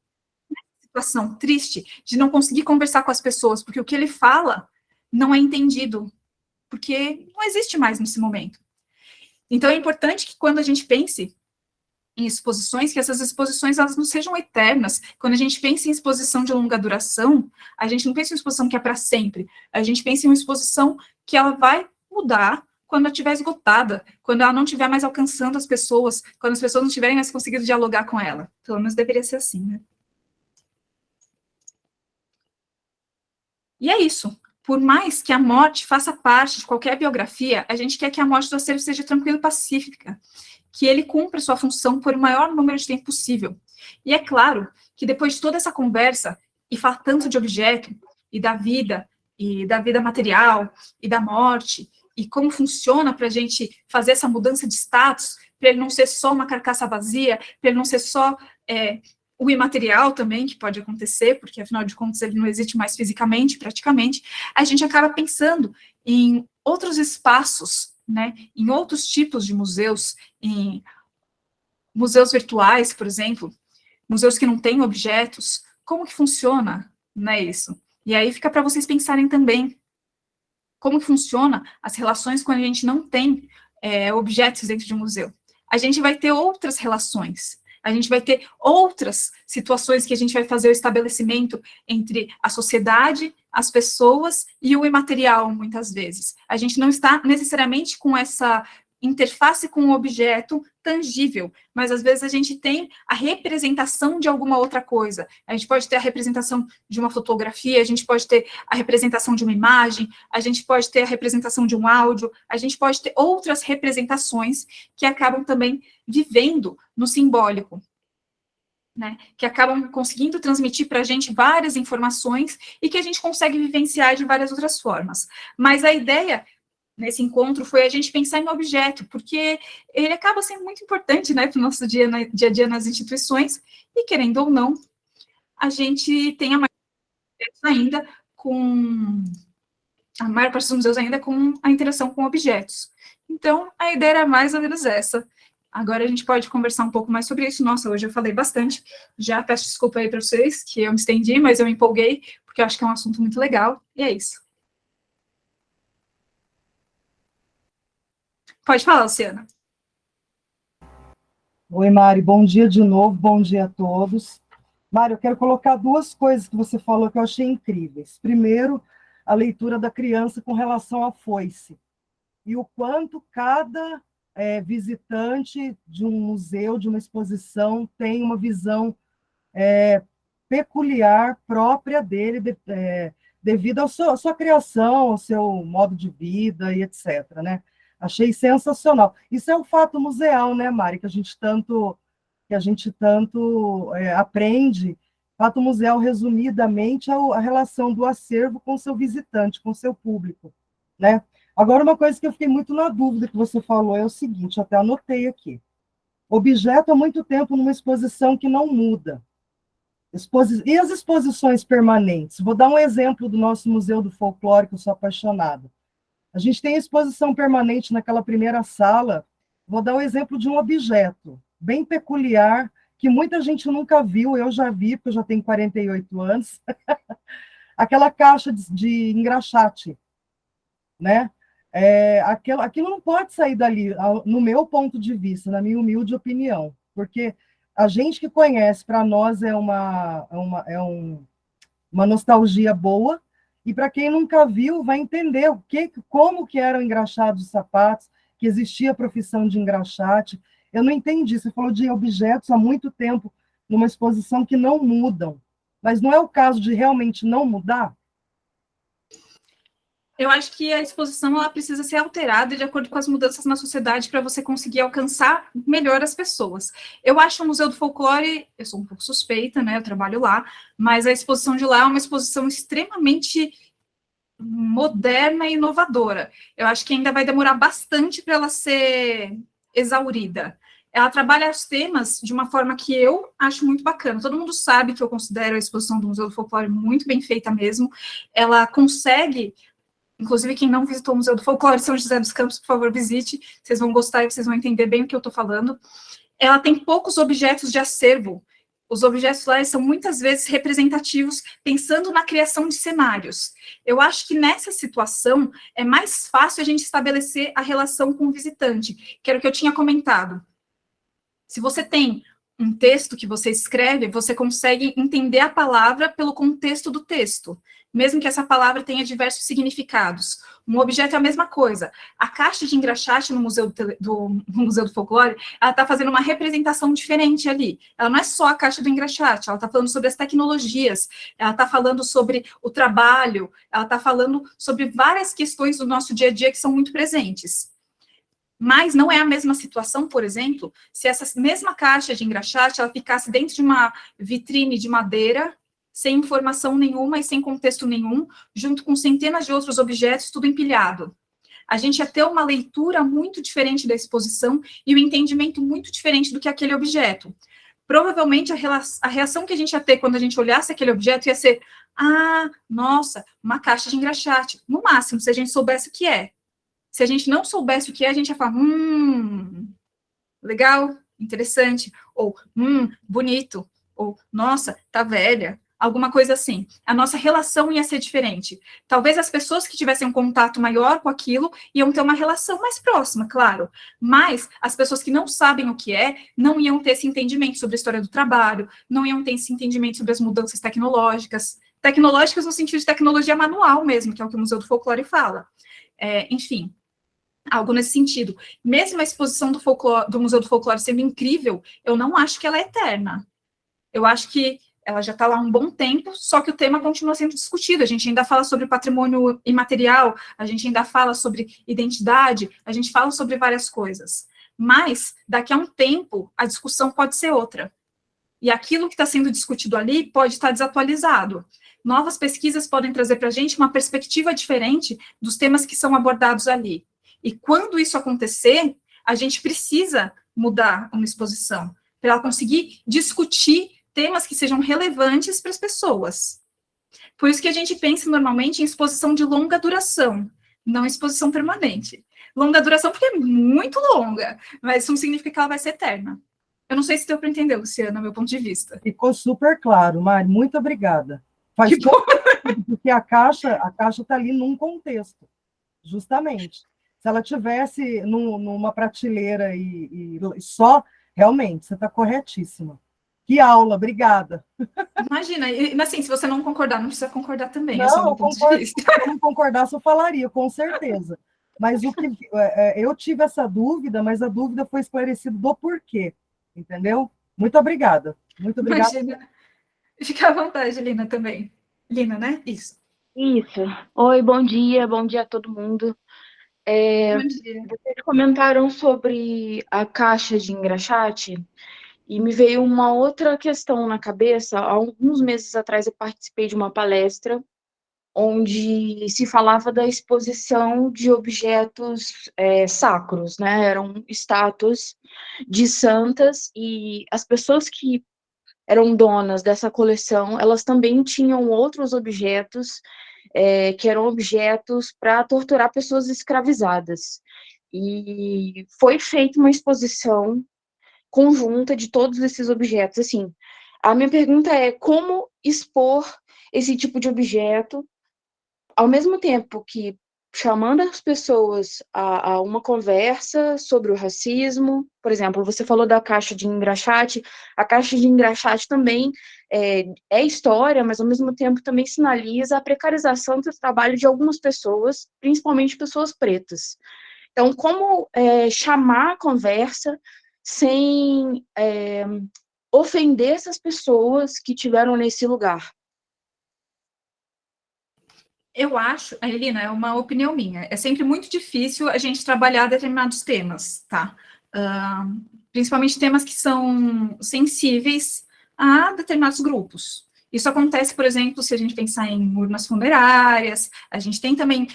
situação triste de não conseguir conversar com as pessoas, porque o que ele fala não é entendido, porque não existe mais nesse momento. Então, é importante que quando a gente pense em exposições, que essas exposições elas não sejam eternas. Quando a gente pensa em exposição de longa duração, a gente não pensa em exposição que é para sempre. A gente pensa em uma exposição que ela vai mudar quando ela estiver esgotada, quando ela não estiver mais alcançando as pessoas, quando as pessoas não tiverem mais conseguido dialogar com ela. Pelo menos deveria ser assim, né? E é isso. Por mais que a morte faça parte de qualquer biografia, a gente quer que a morte do acervo seja tranquila e pacífica, que ele cumpra sua função por o maior número de tempo possível. E é claro que depois de toda essa conversa, e falar tanto de objeto, e da vida material, e da morte, e como funciona para a gente fazer essa mudança de status, para ele não ser só uma carcaça vazia, para ele não ser só o imaterial também, que pode acontecer, porque afinal de contas ele não existe mais fisicamente, praticamente, a gente acaba pensando em outros espaços, né, em outros tipos de museus, em museus virtuais, por exemplo, museus que não têm objetos, como que funciona? Não é isso? E aí fica para vocês pensarem também como funciona as relações quando a gente não tem objetos dentro de um museu. A gente vai ter outras relações, a gente vai ter outras situações que a gente vai fazer o estabelecimento entre a sociedade, as pessoas e o imaterial, muitas vezes. A gente não está necessariamente com essa interface com um objeto tangível, mas às vezes a gente tem a representação de alguma outra coisa. A gente pode ter a representação de uma fotografia, a gente pode ter a representação de uma imagem, a gente pode ter a representação de um áudio, a gente pode ter outras representações que acabam também vivendo no simbólico, né, que acabam conseguindo transmitir para a gente várias informações e que a gente consegue vivenciar de várias outras formas. Mas a ideia nesse encontro foi a gente pensar em objeto, porque ele acaba sendo muito importante, né, para o nosso dia a dia nas instituições, e querendo ou não, a gente tem a maior ainda com a maior parte dos museus ainda com a interação com objetos. Então, a ideia era mais ou menos essa. Agora a gente pode conversar um pouco mais sobre isso. Nossa, hoje eu falei bastante. Já peço desculpa aí para vocês, que eu me estendi, mas eu me empolguei, porque eu acho que é um assunto muito legal. E é isso. Pode falar, Luciana. Oi, Mari, bom dia de novo, bom dia a todos. Mari, eu quero colocar duas coisas que você falou que eu achei incríveis. Primeiro, a leitura da criança com relação à foice, e o quanto cada visitante de um museu, de uma exposição, tem uma visão peculiar, própria dele, devido à sua criação, ao seu modo de vida e etc., né? Achei sensacional. Isso é um fato museal, né, Mari, que a gente tanto aprende. Fato museal, resumidamente, a relação do acervo com o seu visitante, com o seu público, né? Agora, uma coisa que eu fiquei muito na dúvida que você falou é o seguinte, até anotei aqui. Objeto há muito tempo numa exposição que não muda. E as exposições permanentes? Vou dar um exemplo do nosso Museu do Folclore, que eu sou apaixonada. A gente tem a exposição permanente naquela primeira sala. Vou dar o exemplo de um objeto bem peculiar, que muita gente nunca viu, eu já vi, porque eu já tenho 48 anos, aquela caixa de engraxate, né? Aquilo não pode sair dali, no meu ponto de vista, na minha humilde opinião, porque a gente que conhece, para nós uma nostalgia boa, e para quem nunca viu, vai entender como que eram engraxados os sapatos, que existia a profissão de engraxate. Eu não entendi, você falou de objetos há muito tempo, numa exposição que não mudam, mas não é o caso de realmente não mudar? Eu acho que a exposição ela precisa ser alterada de acordo com as mudanças na sociedade para você conseguir alcançar melhor as pessoas. Eu acho o Museu do Folclore, eu sou um pouco suspeita, né? Eu trabalho lá, mas a exposição de lá é uma exposição extremamente moderna e inovadora. Eu acho que ainda vai demorar bastante para ela ser exaurida. Ela trabalha os temas de uma forma que eu acho muito bacana. Todo mundo sabe que eu considero a exposição do Museu do Folclore muito bem feita mesmo. Ela consegue. Inclusive, quem não visitou o Museu do Folclore São José dos Campos, por favor, visite. Vocês vão gostar e vocês vão entender bem o que eu estou falando. Ela tem poucos objetos de acervo. Os objetos lá são muitas vezes representativos, pensando na criação de cenários. Eu acho que nessa situação é mais fácil a gente estabelecer a relação com o visitante, que era o que eu tinha comentado. Se você tem um texto que você escreve, você consegue entender a palavra pelo contexto do texto, mesmo que essa palavra tenha diversos significados. Um objeto é a mesma coisa. A caixa de engraxate no Museu do Folclore, ela está fazendo uma representação diferente ali. Ela não é só a caixa do engraxate, ela está falando sobre as tecnologias, ela está falando sobre o trabalho, ela está falando sobre várias questões do nosso dia a dia que são muito presentes. Mas não é a mesma situação, por exemplo, se essa mesma caixa de engraxate ela ficasse dentro de uma vitrine de madeira, sem informação nenhuma e sem contexto nenhum, junto com centenas de outros objetos, tudo empilhado. A gente ia ter uma leitura muito diferente da exposição e um entendimento muito diferente do que aquele objeto. Provavelmente a reação que a gente ia ter quando a gente olhasse aquele objeto ia ser: ah, nossa, uma caixa de engraxate. No máximo, se a gente soubesse o que é. Se a gente não soubesse o que é, a gente ia falar, legal, interessante, ou bonito, ou nossa, tá velha. alguma coisa assim. A nossa relação ia ser diferente. Talvez as pessoas que tivessem um contato maior com aquilo iam ter uma relação mais próxima, claro, mas as pessoas que não sabem o que é, não iam ter esse entendimento sobre a história do trabalho, não iam ter esse entendimento sobre as mudanças tecnológicas no sentido de tecnologia manual mesmo, que é o que o Museu do Folclore fala. Enfim, algo nesse sentido. Mesmo a exposição do Museu do Folclore sendo incrível, eu não acho que ela é eterna. Eu acho que ela já está lá há um bom tempo, só que o tema continua sendo discutido. A gente ainda fala sobre patrimônio imaterial, a gente ainda fala sobre identidade, a gente fala sobre várias coisas. Mas, daqui a um tempo, a discussão pode ser outra. E aquilo que está sendo discutido ali pode estar desatualizado. Novas pesquisas podem trazer para a gente uma perspectiva diferente dos temas que são abordados ali. E quando isso acontecer, a gente precisa mudar uma exposição, para ela conseguir discutir temas que sejam relevantes para as pessoas. Por isso que a gente pensa normalmente em exposição de longa duração, não exposição permanente. Longa duração porque é muito longa, mas isso não significa que ela vai ser eterna. Eu não sei se deu para entender, Luciana, meu ponto de vista. Ficou super claro, Mari, muito obrigada. Faz todo sentido, porque a caixa está ali num contexto, justamente. Se ela tivesse numa prateleira e só, realmente, você está corretíssima. Que aula, obrigada. Imagina, assim, se você não concordar, não precisa concordar também, não, é só meu ponto de vista. Se eu não concordasse, eu falaria, com certeza. Mas eu tive essa dúvida, mas a dúvida foi esclarecida do porquê, entendeu? Muito obrigada. Muito obrigada. Imagina. Fica à vontade, Lina, também. Lina, né? Isso. Isso. Oi, bom dia a todo mundo. Bom dia. Vocês comentaram sobre a caixa de engraxate e me veio uma outra questão na cabeça. Há alguns meses atrás eu participei de uma palestra onde se falava da exposição de objetos sacros, né? Eram estátuas de santas e as pessoas que eram donas dessa coleção, elas também tinham outros objetos que eram objetos para torturar pessoas escravizadas. E foi feita uma exposição conjunta de todos esses objetos. Assim, a minha pergunta é como expor esse tipo de objeto ao mesmo tempo que chamando as pessoas a uma conversa sobre o racismo. Por exemplo, você falou da caixa de engraxate, a caixa de engraxate também é história, mas ao mesmo tempo também sinaliza a precarização do trabalho de algumas pessoas, principalmente pessoas pretas. Então, como chamar a conversa sem ofender essas pessoas que estiveram nesse lugar? Eu acho, Elina, é uma opinião minha, é sempre muito difícil a gente trabalhar determinados temas, tá? Principalmente temas que são sensíveis a determinados grupos. Isso acontece, por exemplo, se a gente pensar em urnas funerárias, a gente tem também,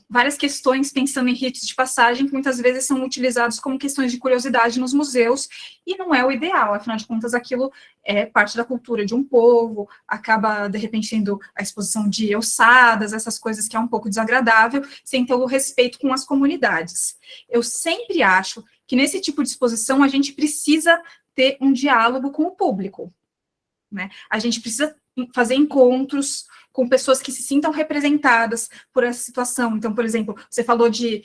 várias questões pensando em ritos de passagem que muitas vezes são utilizados como questões de curiosidade nos museus, e não é o ideal, afinal de contas, aquilo é parte da cultura de um povo, acaba, de repente, sendo a exposição de ossadas, essas coisas que é um pouco desagradável, sem ter o respeito com as comunidades. Eu sempre acho que nesse tipo de exposição a gente precisa ter um diálogo com o público, né? A gente precisa fazer encontros com pessoas que se sintam representadas por essa situação. Então, por exemplo, você falou de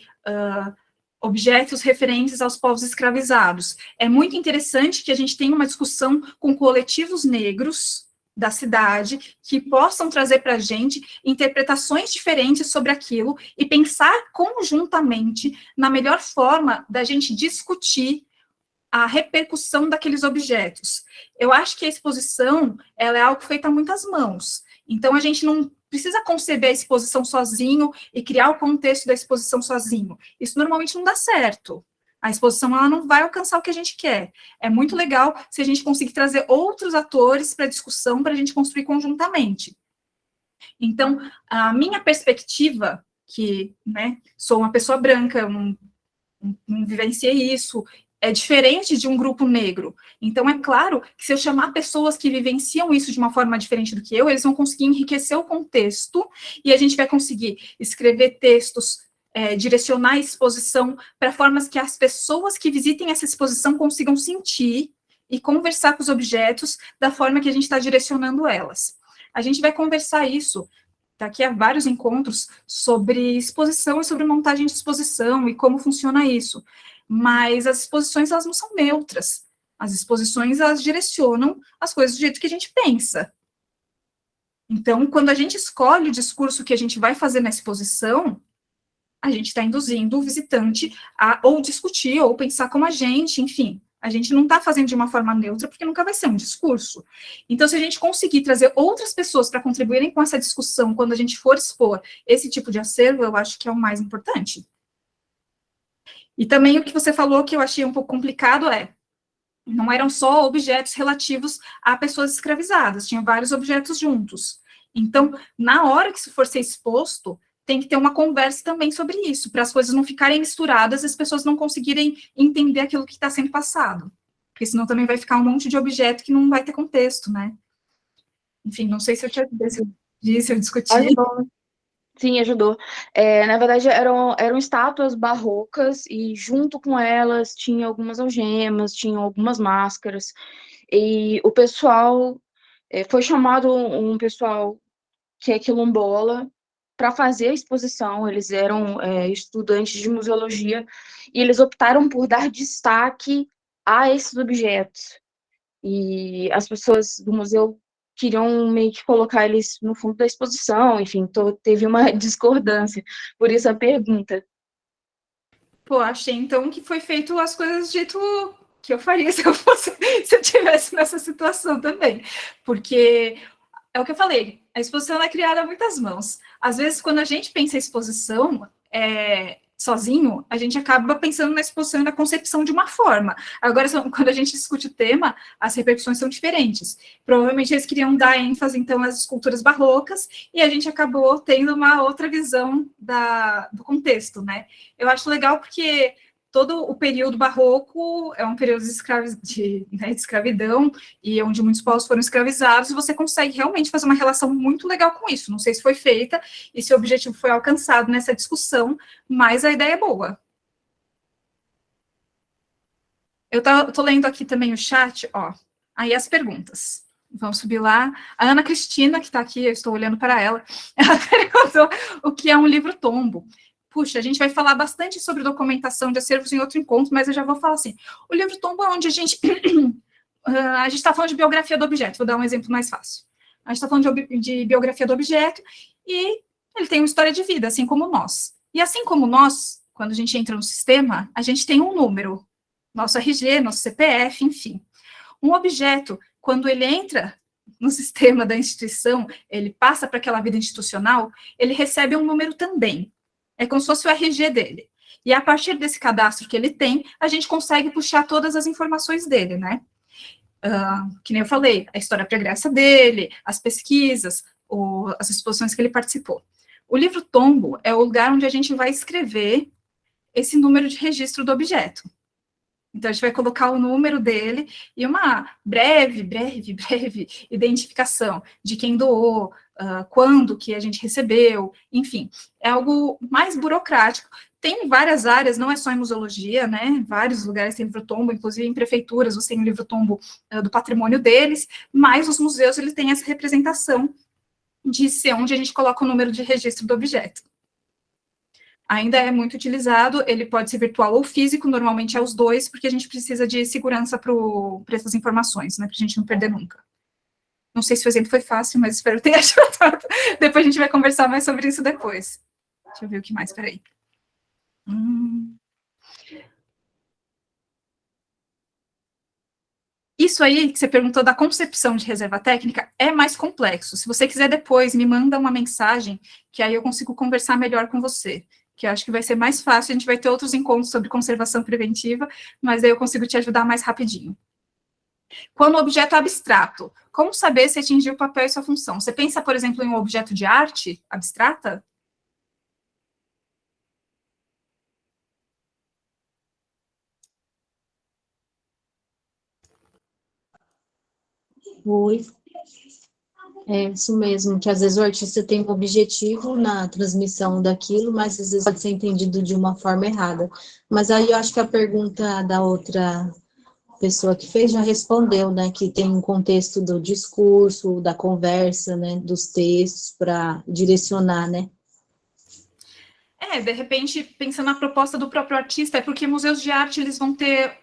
objetos referentes aos povos escravizados. É muito interessante que a gente tenha uma discussão com coletivos negros da cidade que possam trazer para a gente interpretações diferentes sobre aquilo e pensar conjuntamente na melhor forma da gente discutir a repercussão daqueles objetos. Eu acho que a exposição, ela é algo feito a muitas mãos. Então, a gente não precisa conceber a exposição sozinho e criar o contexto da exposição sozinho. Isso normalmente não dá certo. A exposição, ela não vai alcançar o que a gente quer. É muito legal se a gente conseguir trazer outros atores para a discussão, para a gente construir conjuntamente. Então, a minha perspectiva, que, né, sou uma pessoa branca, não vivenciei isso, é diferente de um grupo negro. Então, é claro que se eu chamar pessoas que vivenciam isso de uma forma diferente do que eu, eles vão conseguir enriquecer o contexto e a gente vai conseguir escrever textos, direcionar a exposição para formas que as pessoas que visitem essa exposição consigam sentir e conversar com os objetos da forma que a gente está direcionando elas. A gente vai conversar isso daqui a vários encontros sobre exposição e sobre montagem de exposição e como funciona isso. Mas as exposições, elas não são neutras. As exposições, elas direcionam as coisas do jeito que a gente pensa. Então, quando a gente escolhe o discurso que a gente vai fazer na exposição, a gente está induzindo o visitante a ou discutir, ou pensar como a gente, enfim. A gente não está fazendo de uma forma neutra, porque nunca vai ser um discurso. Então, se a gente conseguir trazer outras pessoas para contribuírem com essa discussão, quando a gente for expor esse tipo de acervo, eu acho que é o mais importante. E também o que você falou, que eu achei um pouco complicado, não eram só objetos relativos a pessoas escravizadas, tinha vários objetos juntos. Então, na hora que isso for ser exposto, tem que ter uma conversa também sobre isso, para as coisas não ficarem misturadas e as pessoas não conseguirem entender aquilo que está sendo passado. Porque senão também vai ficar um monte de objeto que não vai ter contexto, né? Enfim, não sei se eu tinha disse, se eu discuti. Ajudou. Sim, ajudou. Na verdade, eram estátuas barrocas e junto com elas tinha algumas algemas, tinham algumas máscaras. E o pessoal, foi chamado um pessoal que é quilombola para fazer a exposição. Eles eram estudantes de museologia e eles optaram por dar destaque a esses objetos. E as pessoas do museu queriam meio que colocar eles no fundo da exposição, enfim, teve uma discordância, por isso a pergunta. Pô, achei então que foi feito as coisas do jeito que eu faria se eu tivesse nessa situação também. Porque é o que eu falei, a exposição é criada a muitas mãos. Às vezes, quando a gente pensa em exposição, sozinho, a gente acaba pensando na exposição e na concepção de uma forma. Agora, quando a gente discute o tema, as repercussões são diferentes. Provavelmente eles queriam dar ênfase, então, às esculturas barrocas, e a gente acabou tendo uma outra visão do contexto, né? Eu acho legal porque todo o período barroco é um período de escravidão, e onde muitos povos foram escravizados, e você consegue realmente fazer uma relação muito legal com isso. Não sei se foi feita, e se o objetivo foi alcançado nessa discussão, mas a ideia é boa. Eu tô lendo aqui também o chat, aí as perguntas. Vamos subir lá. A Ana Cristina, que está aqui, eu estou olhando para ela, ela perguntou o que é um livro-tombo. Puxa, a gente vai falar bastante sobre documentação de acervos em outro encontro, mas eu já vou falar assim. O livro-tombo é onde a gente está falando de biografia do objeto, vou dar um exemplo mais fácil. A gente está falando de biografia do objeto e ele tem uma história de vida, assim como nós. E assim como nós, quando a gente entra no sistema, a gente tem um número, nosso RG, nosso CPF, enfim. Um objeto, quando ele entra no sistema da instituição, ele passa para aquela vida institucional, ele recebe um número também. É como se fosse o RG dele. E a partir desse cadastro que ele tem, a gente consegue puxar todas as informações dele, né? Que nem eu falei, a história pregressa dele, as pesquisas, as exposições que ele participou. O livro-tombo é o lugar onde a gente vai escrever esse número de registro do objeto. Então, a gente vai colocar o número dele e uma breve identificação de quem doou, quando que a gente recebeu, enfim, é algo mais burocrático. Tem várias áreas, não é só em museologia, né? Vários lugares tem livro-tombo, inclusive em prefeituras você tem o livro-tombo do patrimônio deles, mas os museus, eles têm essa representação de ser onde a gente coloca o número de registro do objeto. Ainda é muito utilizado, ele pode ser virtual ou físico, normalmente é os dois, porque a gente precisa de segurança para essas informações, né, para a gente não perder nunca. Não sei se o exemplo foi fácil, mas espero ter ajudado. Depois a gente vai conversar mais sobre isso depois. Deixa eu ver o que mais, peraí. Isso aí que você perguntou da concepção de reserva técnica é mais complexo. Se você quiser depois, me manda uma mensagem, que aí eu consigo conversar melhor com você, que eu acho que vai ser mais fácil, a gente vai ter outros encontros sobre conservação preventiva, mas aí eu consigo te ajudar mais rapidinho. Quando o objeto é abstrato, como saber se atingiu o papel e sua função? Você pensa, por exemplo, em um objeto de arte abstrata? Oi. É isso mesmo, que às vezes o artista tem um objetivo na transmissão daquilo, mas às vezes pode ser entendido de uma forma errada. Mas aí eu acho que a pergunta da outra pessoa que fez já respondeu, né, que tem um contexto do discurso, da conversa, né, dos textos para direcionar, né? De repente, pensando na proposta do próprio artista, é porque museus de arte, eles vão ter...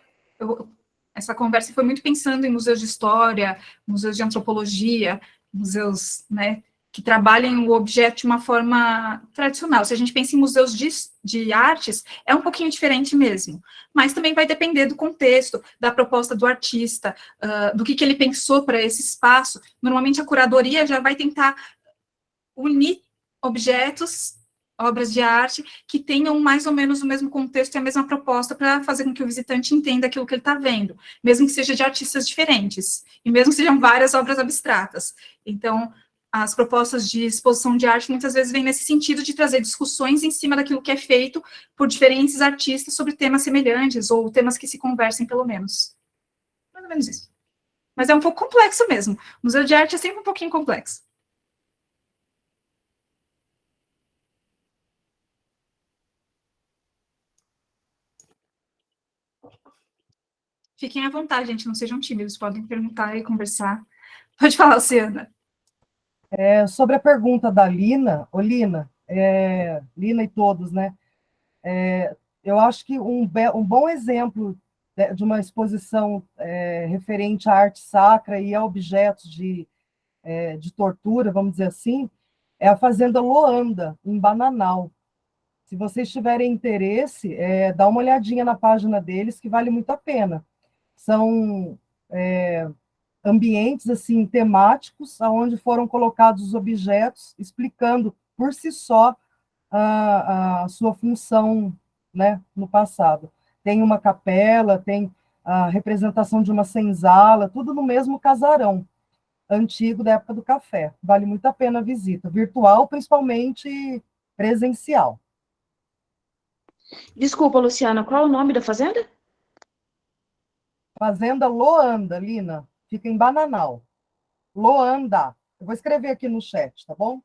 essa conversa foi muito pensando em museus de história, museus de antropologia, museus, né, que trabalhem o objeto de uma forma tradicional. Se a gente pensa em museus de artes, é um pouquinho diferente mesmo, mas também vai depender do contexto, da proposta do artista, do que ele pensou para esse espaço. Normalmente, a curadoria já vai tentar unir objetos, obras de arte, que tenham mais ou menos o mesmo contexto e a mesma proposta para fazer com que o visitante entenda aquilo que ele está vendo, mesmo que seja de artistas diferentes, e mesmo que sejam várias obras abstratas. Então, as propostas de exposição de arte muitas vezes vêm nesse sentido de trazer discussões em cima daquilo que é feito por diferentes artistas sobre temas semelhantes, ou temas que se conversem, pelo menos. Mais ou menos isso. Mas é um pouco complexo mesmo. O Museu de Arte é sempre um pouquinho complexo. Fiquem à vontade, gente, não sejam tímidos, podem perguntar e conversar. Pode falar, Luciana. Sobre a pergunta da Lina, Lina, Lina e todos, né? Eu acho que um bom exemplo de uma exposição referente à arte sacra e a objetos de tortura, vamos dizer assim, é a Fazenda Loanda, em Bananal. Se vocês tiverem interesse, dá uma olhadinha na página deles, que vale muito a pena. São ambientes assim temáticos, aonde foram colocados os objetos, explicando por si só a sua função, né, no passado. Tem uma capela, tem a representação de uma senzala, tudo no mesmo casarão antigo da época do café. Vale muito a pena a visita, virtual, principalmente presencial. Desculpa, Luciana, qual é o nome da fazenda? Fazenda Loanda, Lina, fica em Bananal. Loanda. Eu vou escrever aqui no chat, tá bom?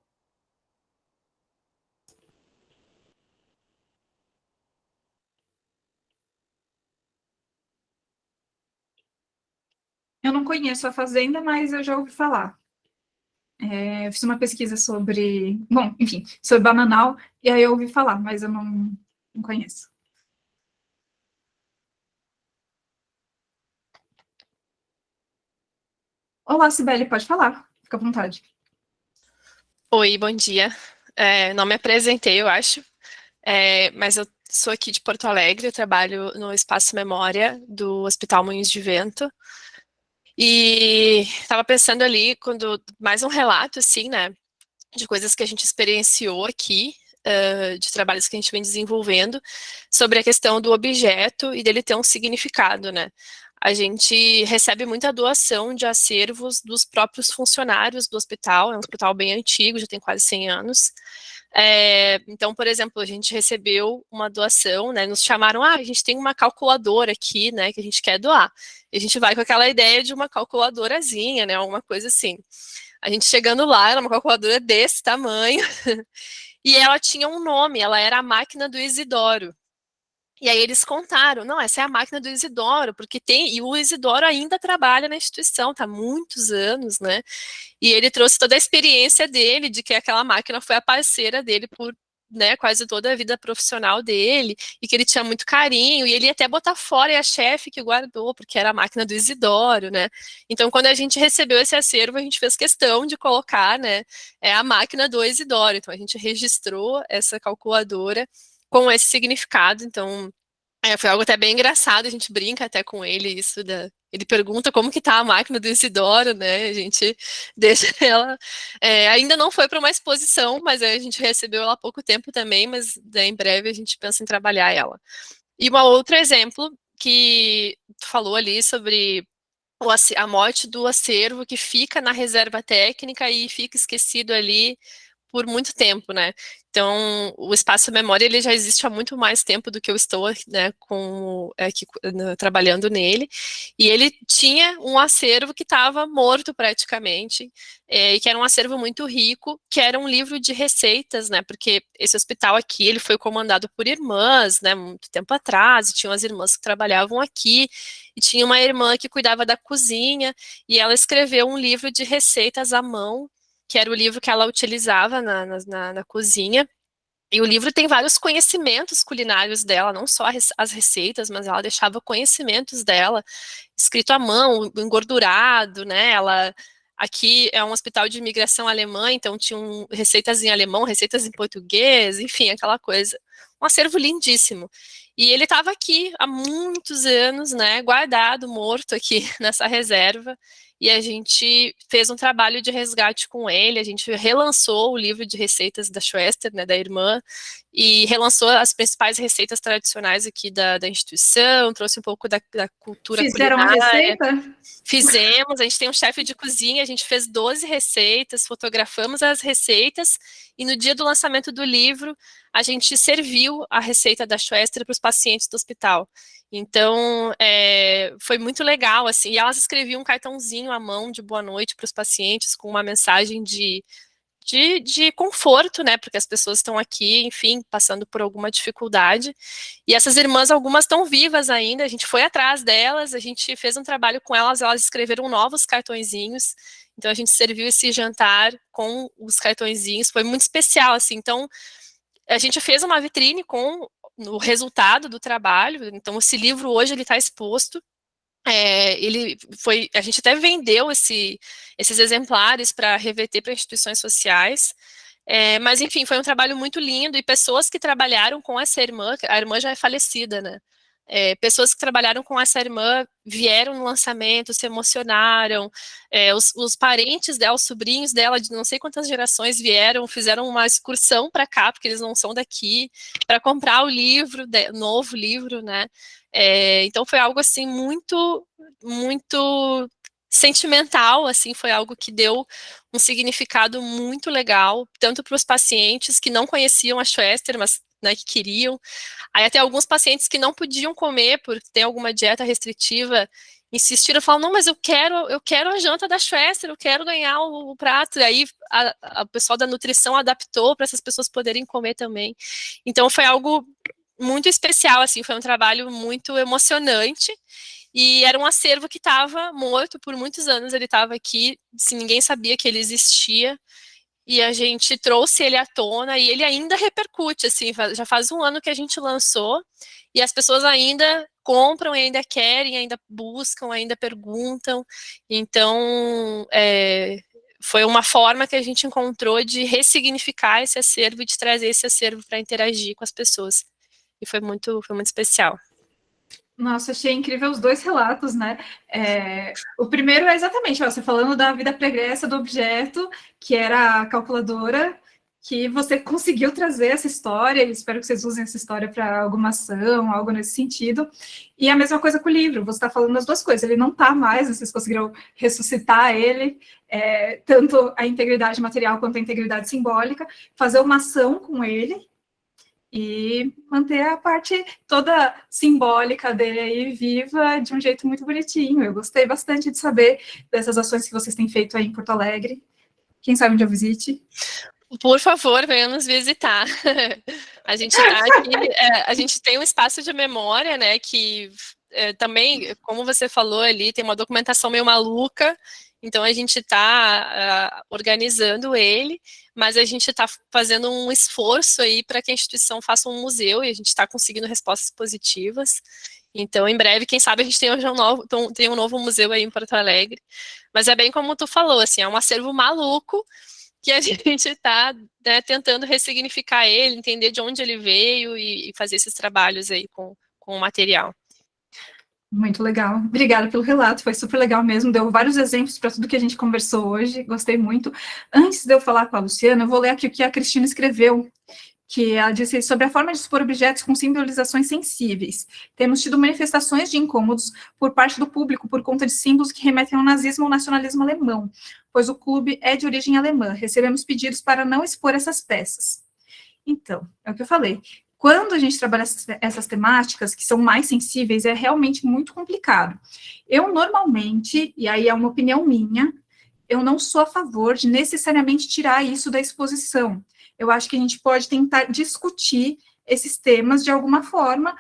Eu não conheço a fazenda, mas eu já ouvi falar. Eu fiz uma pesquisa sobre, bom, enfim, sobre Bananal, e aí eu ouvi falar, mas eu não conheço. Olá, Cibele, pode falar, fica à vontade. Oi, bom dia. Não me apresentei, eu acho, mas eu sou aqui de Porto Alegre, eu trabalho no Espaço Memória do Hospital Moinhos de Vento. E estava pensando ali, quando mais um relato, assim, né, de coisas que a gente experienciou aqui, de trabalhos que a gente vem desenvolvendo, sobre a questão do objeto e dele ter um significado, né. A gente recebe muita doação de acervos dos próprios funcionários do hospital, é um hospital bem antigo, já tem quase 100 anos. Então, por exemplo, a gente recebeu uma doação, né, nos chamaram, a gente tem uma calculadora aqui, né, que a gente quer doar. E a gente vai com aquela ideia de uma calculadorazinha, né, alguma coisa assim. A gente chegando lá, era uma calculadora desse tamanho, e ela tinha um nome, ela era a máquina do Isidoro. E aí eles contaram, não, essa é a máquina do Isidoro, porque e o Isidoro ainda trabalha na instituição, tá há muitos anos, né? E ele trouxe toda a experiência dele, de que aquela máquina foi a parceira dele por, né, quase toda a vida profissional dele, e que ele tinha muito carinho, e ele ia até botar fora, e a chefe que guardou, porque era a máquina do Isidoro, né? Então, quando a gente recebeu esse acervo, a gente fez questão de colocar, né, a máquina do Isidoro. Então, a gente registrou essa calculadora com esse significado, então foi algo até bem engraçado, a gente brinca até com ele, isso ele pergunta como que tá a máquina do Isidoro, né, a gente deixa ela, ainda não foi para uma exposição, mas a gente recebeu ela há pouco tempo também, mas em breve a gente pensa em trabalhar ela. E um outro exemplo que tu falou ali sobre a morte do acervo que fica na reserva técnica e fica esquecido ali por muito tempo, né? Então, o Espaço Memória, ele já existe há muito mais tempo do que eu estou, né, trabalhando nele, e ele tinha um acervo que estava morto praticamente, e que era um acervo muito rico, que era um livro de receitas, né, porque esse hospital aqui, ele foi comandado por irmãs, né, muito tempo atrás, e tinham as irmãs que trabalhavam aqui, e tinha uma irmã que cuidava da cozinha, e ela escreveu um livro de receitas à mão, que era o livro que ela utilizava na cozinha. E o livro tem vários conhecimentos culinários dela, não só as receitas, mas ela deixava conhecimentos dela, escrito à mão, engordurado, né? Aqui é um hospital de imigração alemã, então tinham receitas em alemão, receitas em português, enfim, aquela coisa. Um acervo lindíssimo. E ele estava aqui há muitos anos, né, guardado, morto aqui nessa reserva, e a gente fez um trabalho de resgate com ele, a gente relançou o livro de receitas da Schwester, né, da irmã, e relançou as principais receitas tradicionais aqui da instituição, trouxe um pouco da cultura Fizeram culinária. a receita? Fizemos, a gente tem um chefe de cozinha, a gente fez 12 receitas, fotografamos as receitas, e no dia do lançamento do livro, a gente serviu a receita da Schwester para os pacientes do hospital. Então, foi muito legal, assim, e elas escreviam um cartãozinho à mão de boa noite para os pacientes, com uma mensagem de conforto, né, porque as pessoas estão aqui, enfim, passando por alguma dificuldade, e essas irmãs, algumas estão vivas ainda, a gente foi atrás delas, a gente fez um trabalho com elas, elas escreveram novos cartõezinhos, então a gente serviu esse jantar com os cartõezinhos, foi muito especial, assim, então a gente fez uma vitrine com o resultado do trabalho, então esse livro hoje ele está exposto, a gente até vendeu esses exemplares para reverter para instituições sociais, mas enfim, foi um trabalho muito lindo, e pessoas que trabalharam com essa irmã, a irmã já é falecida, né? Pessoas que trabalharam com essa irmã vieram no lançamento, se emocionaram, os parentes dela, os sobrinhos dela, de não sei quantas gerações vieram, fizeram uma excursão para cá, porque eles não são daqui, para comprar o livro, novo livro, né? Então foi algo assim muito, muito sentimental, assim, foi algo que deu um significado muito legal, tanto para os pacientes que não conheciam a Schwester, mas, né, que queriam. Aí até alguns pacientes que não podiam comer por ter alguma dieta restritiva, insistiram, falaram, não, mas eu quero a janta da Schwester, eu quero ganhar o prato. E aí o pessoal da nutrição adaptou para essas pessoas poderem comer também. Então foi algo muito especial, assim, foi um trabalho muito emocionante, e era um acervo que estava morto por muitos anos, ele estava aqui, se ninguém sabia que ele existia, e a gente trouxe ele à tona, e ele ainda repercute, assim, já faz um ano que a gente lançou, e as pessoas ainda compram, ainda querem, ainda buscam, ainda perguntam, então foi uma forma que a gente encontrou de ressignificar esse acervo e de trazer esse acervo para interagir com as pessoas. E foi muito especial. Nossa, achei incrível os dois relatos, né? O primeiro é exatamente, você falando da vida pregressa do objeto, que era a calculadora, que você conseguiu trazer essa história, e espero que vocês usem essa história para alguma ação, algo nesse sentido. E a mesma coisa com o livro, você está falando das duas coisas, ele não está mais, vocês conseguiram ressuscitar ele, tanto a integridade material quanto a integridade simbólica, fazer uma ação com ele, e manter a parte toda simbólica dele aí viva de um jeito muito bonitinho. Eu gostei bastante de saber dessas ações que vocês têm feito aí em Porto Alegre. Quem sabe onde eu visite? Por favor, venha nos visitar. A gente está aqui, a gente tem um espaço de memória, né, que também, como você falou ali, tem uma documentação meio maluca, então a gente está organizando ele, mas a gente está fazendo um esforço aí para que a instituição faça um museu, e a gente está conseguindo respostas positivas. Então, em breve, quem sabe a gente tem um novo museu aí em Porto Alegre. Mas é bem como tu falou, assim, é um acervo maluco que a gente está, né, tentando ressignificar ele, entender de onde ele veio e fazer esses trabalhos aí com o material. Muito legal. Obrigada pelo relato, foi super legal mesmo, deu vários exemplos para tudo que a gente conversou hoje, gostei muito. Antes de eu falar com a Luciana, eu vou ler aqui o que a Cristina escreveu, que ela disse sobre a forma de expor objetos com simbolizações sensíveis. Temos tido manifestações de incômodos por parte do público por conta de símbolos que remetem ao nazismo ou nacionalismo alemão, pois o clube é de origem alemã. Recebemos pedidos para não expor essas peças. Então, é o que eu falei. Quando a gente trabalha essas temáticas que são mais sensíveis, é realmente muito complicado. Eu, normalmente, e aí é uma opinião minha, eu não sou a favor de necessariamente tirar isso da exposição. Eu acho que a gente pode tentar discutir esses temas de alguma forma,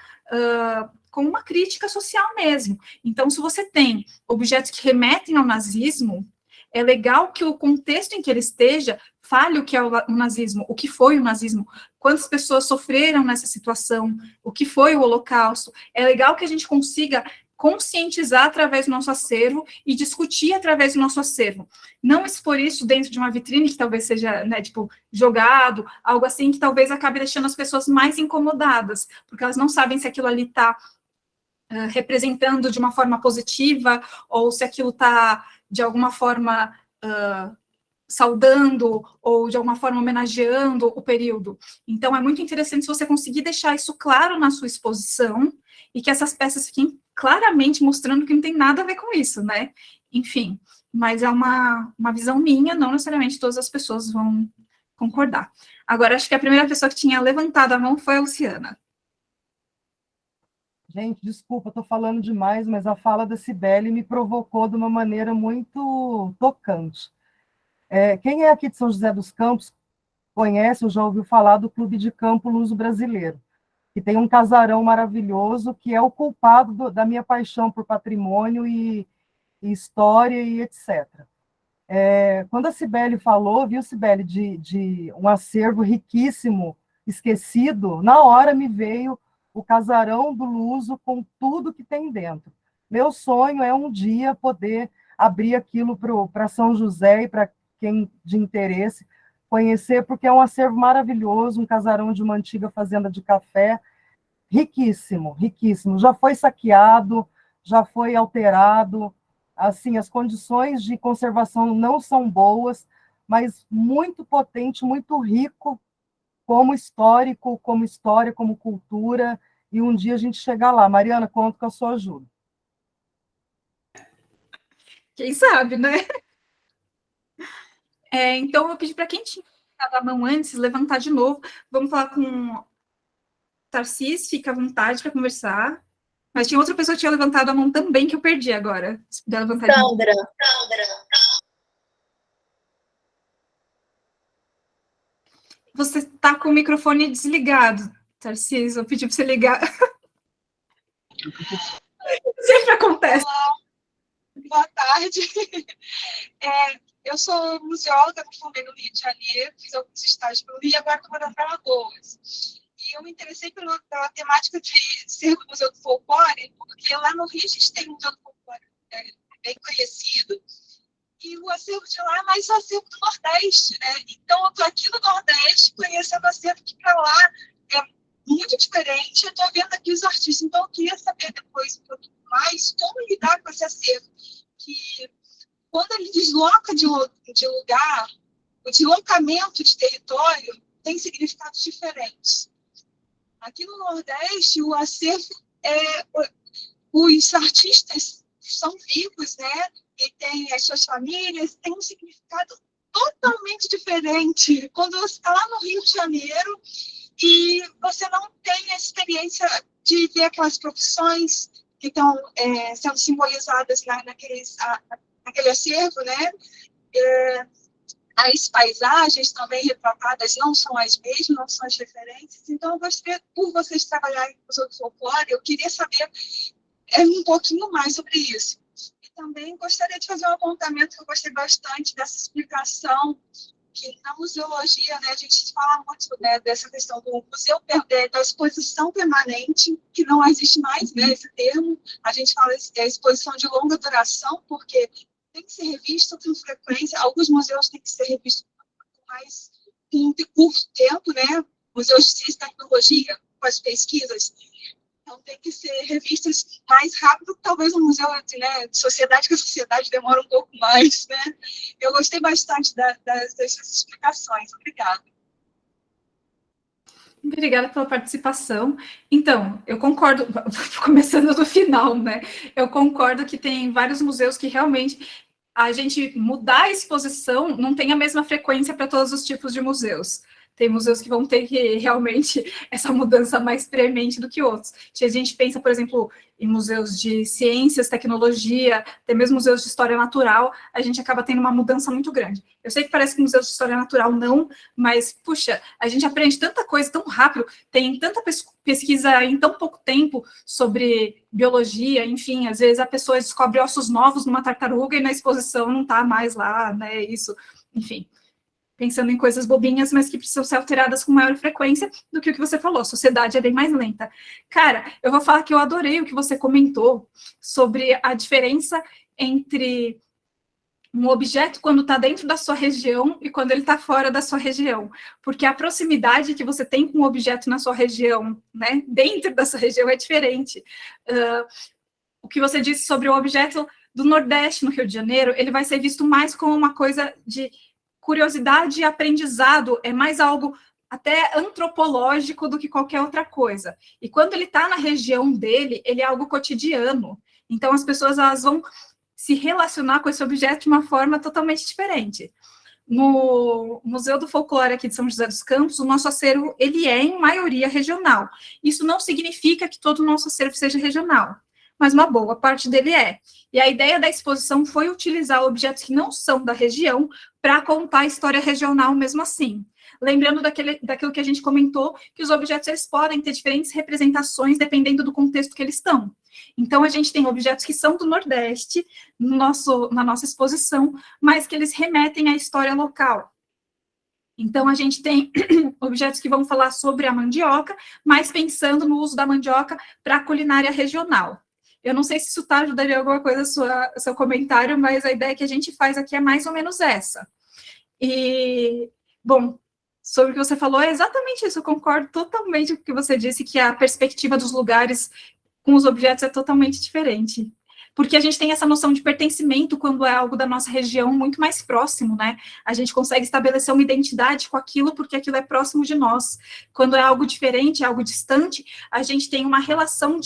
com uma crítica social mesmo. Então, se você tem objetos que remetem ao nazismo, é legal que o contexto em que ele esteja fale o que é o nazismo, o que foi o nazismo, quantas pessoas sofreram nessa situação, o que foi o Holocausto. É legal que a gente consiga conscientizar através do nosso acervo e discutir através do nosso acervo. Não expor isso dentro de uma vitrine que talvez seja, né, tipo, jogado, algo assim que talvez acabe deixando as pessoas mais incomodadas, porque elas não sabem se aquilo ali está representando de uma forma positiva ou se aquilo está, de alguma forma, saudando ou de alguma forma homenageando o período. Então, é muito interessante se você conseguir deixar isso claro na sua exposição e que essas peças fiquem claramente mostrando que não tem nada a ver com isso, né? Enfim, mas é uma visão minha, não necessariamente todas as pessoas vão concordar. Agora, acho que a primeira pessoa que tinha levantado a mão foi a Luciana. Gente, desculpa, estou falando demais, mas a fala da Cibele me provocou de uma maneira muito tocante. Quem é aqui de São José dos Campos conhece ou já ouviu falar do Clube de Campo Luso Brasileiro, que tem um casarão maravilhoso, que é o culpado da minha paixão por patrimônio e história e etc. Quando a Cibele falou, viu, Cibele, de um acervo riquíssimo, esquecido, na hora me veio o casarão do Luso com tudo que tem dentro. Meu sonho é um dia poder abrir aquilo para São José e para quem de interesse conhecer, porque é um acervo maravilhoso, um casarão de uma antiga fazenda de café, riquíssimo, riquíssimo. Já foi saqueado, já foi alterado, assim, as condições de conservação não são boas, mas muito potente, muito rico, como histórico, como história, como cultura, e um dia a gente chegar lá. Mariana, conto com a sua ajuda. Quem sabe, né? Então, eu pedi para quem tinha levantado a mão antes, levantar de novo. Vamos falar com o Tarcísio, fica à vontade para conversar. Mas tinha outra pessoa que tinha levantado a mão também, que eu perdi agora. Se puder levantar de novo. Sandra. Você está com o microfone desligado, Tarcísio. Eu pedi para você ligar. Sempre acontece. Olá, boa tarde. Eu sou museóloga, me formei no Rio de Janeiro, fiz alguns estágios pelo Rio e agora estou morando em Alagoas. E eu me interessei pela temática de ser o Museu do Folclore, porque lá no Rio a gente tem um Museu do Folclore bem conhecido, e o acervo de lá é mais o acervo do Nordeste, né? Então, eu estou aqui no Nordeste conhecendo o acervo que para lá é muito diferente. Eu estou vendo aqui os artistas, então eu queria saber depois um pouquinho mais como lidar com esse acervo, que quando ele desloca de lugar, o deslocamento de território tem significados diferentes. Aqui no Nordeste, o acervo os artistas são vivos, né? E têm as suas famílias, tem um significado totalmente diferente quando você está lá no Rio de Janeiro e você não tem a experiência de ver aquelas profissões que estão sendo simbolizadas naquele acervo, né? As paisagens também retratadas não são as mesmas, não são as referências. Então, eu gostaria, por vocês trabalharem com o Museu do Folclore, eu queria saber um pouquinho mais sobre isso. E também gostaria de fazer um apontamento que eu gostei bastante dessa explicação, que na museologia, né, a gente fala muito, né, dessa questão do museu, da exposição permanente, que não existe mais, né, esse termo. A gente fala exposição de longa duração, porque tem que ser revisto com frequência. Alguns museus têm que ser revistos com um curto tempo, né? Museus de ciência e tecnologia, com as pesquisas. Então, tem que ser revistas mais rápido, talvez um museu, né, de sociedade, que a sociedade demora um pouco mais, né? Eu gostei bastante dessas explicações. Obrigada. Obrigada pela participação. Então, eu concordo, começando do final, né? Eu concordo que tem vários museus que realmente a gente mudar a exposição não tem a mesma frequência para todos os tipos de museus. Tem museus que vão ter que realmente essa mudança mais premente do que outros. Se a gente pensa, por exemplo, em museus de ciências, tecnologia, até mesmo museus de história natural, a gente acaba tendo uma mudança muito grande. Eu sei que parece que museus de história natural não, mas, puxa, a gente aprende tanta coisa tão rápido, tem tanta pesquisa em tão pouco tempo sobre biologia, enfim, às vezes a pessoa descobre ossos novos numa tartaruga e na exposição não está mais lá, né, isso, enfim. Pensando em coisas bobinhas, mas que precisam ser alteradas com maior frequência do que o que você falou. A sociedade é bem mais lenta. Cara, eu vou falar que eu adorei o que você comentou sobre a diferença entre um objeto quando está dentro da sua região e quando ele está fora da sua região. Porque a proximidade que você tem com o objeto na sua região, né, dentro da sua região, é diferente. O que você disse sobre o objeto do Nordeste, no Rio de Janeiro, ele vai ser visto mais como uma coisa de curiosidade e aprendizado, é mais algo até antropológico do que qualquer outra coisa. E quando ele está na região dele, ele é algo cotidiano. Então, as pessoas elas vão se relacionar com esse objeto de uma forma totalmente diferente. No Museu do Folclore aqui de São José dos Campos, o nosso acervo ele é, em maioria, regional. Isso não significa que todo o nosso acervo seja regional, mas uma boa parte dele é. E a ideia da exposição foi utilizar objetos que não são da região para contar a história regional mesmo assim. Lembrando daquilo que a gente comentou, que os objetos eles podem ter diferentes representações dependendo do contexto que eles estão. Então, a gente tem objetos que são do Nordeste na nossa exposição, mas que eles remetem à história local. Então, a gente tem objetos que vão falar sobre a mandioca, mas pensando no uso da mandioca para a culinária regional. Eu não sei se isso ajudaria alguma coisa seu comentário, mas a ideia que a gente faz aqui é mais ou menos essa. E, bom, sobre o que você falou, é exatamente isso, eu concordo totalmente com o que você disse, que a perspectiva dos lugares com os objetos é totalmente diferente. Porque a gente tem essa noção de pertencimento quando é algo da nossa região muito mais próximo, né? A gente consegue estabelecer uma identidade com aquilo porque aquilo é próximo de nós. Quando é algo diferente, algo distante, a gente tem uma relação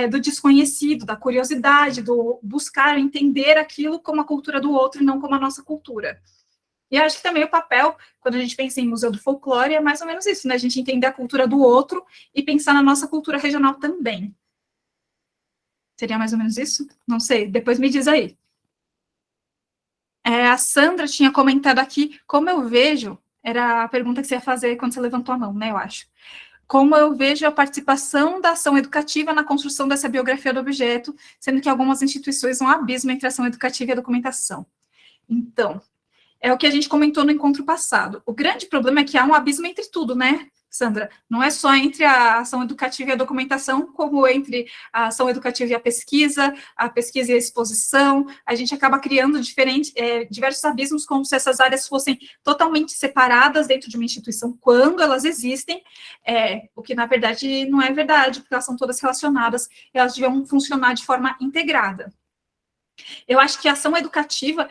do desconhecido, da curiosidade, do buscar entender aquilo como a cultura do outro e não como a nossa cultura. E acho que também o papel, quando a gente pensa em Museu do Folclore, é mais ou menos isso, né? A gente entender a cultura do outro e pensar na nossa cultura regional também. Seria mais ou menos isso? Não sei, depois me diz aí. A Sandra tinha comentado aqui, como eu vejo, era a pergunta que você ia fazer quando você levantou a mão, né, eu acho. Como eu vejo a participação da ação educativa na construção dessa biografia do objeto, sendo que algumas instituições há um abismo entre a ação educativa e a documentação. Então, é o que a gente comentou no encontro passado. O grande problema é que há um abismo entre tudo, né, Sandra? Não é só entre a ação educativa e a documentação, como entre a ação educativa e a pesquisa e a exposição. A gente acaba criando diversos abismos, como se essas áreas fossem totalmente separadas dentro de uma instituição, quando elas existem, o que, na verdade, não é verdade, porque elas são todas relacionadas, elas deviam funcionar de forma integrada. Eu acho que a ação educativa,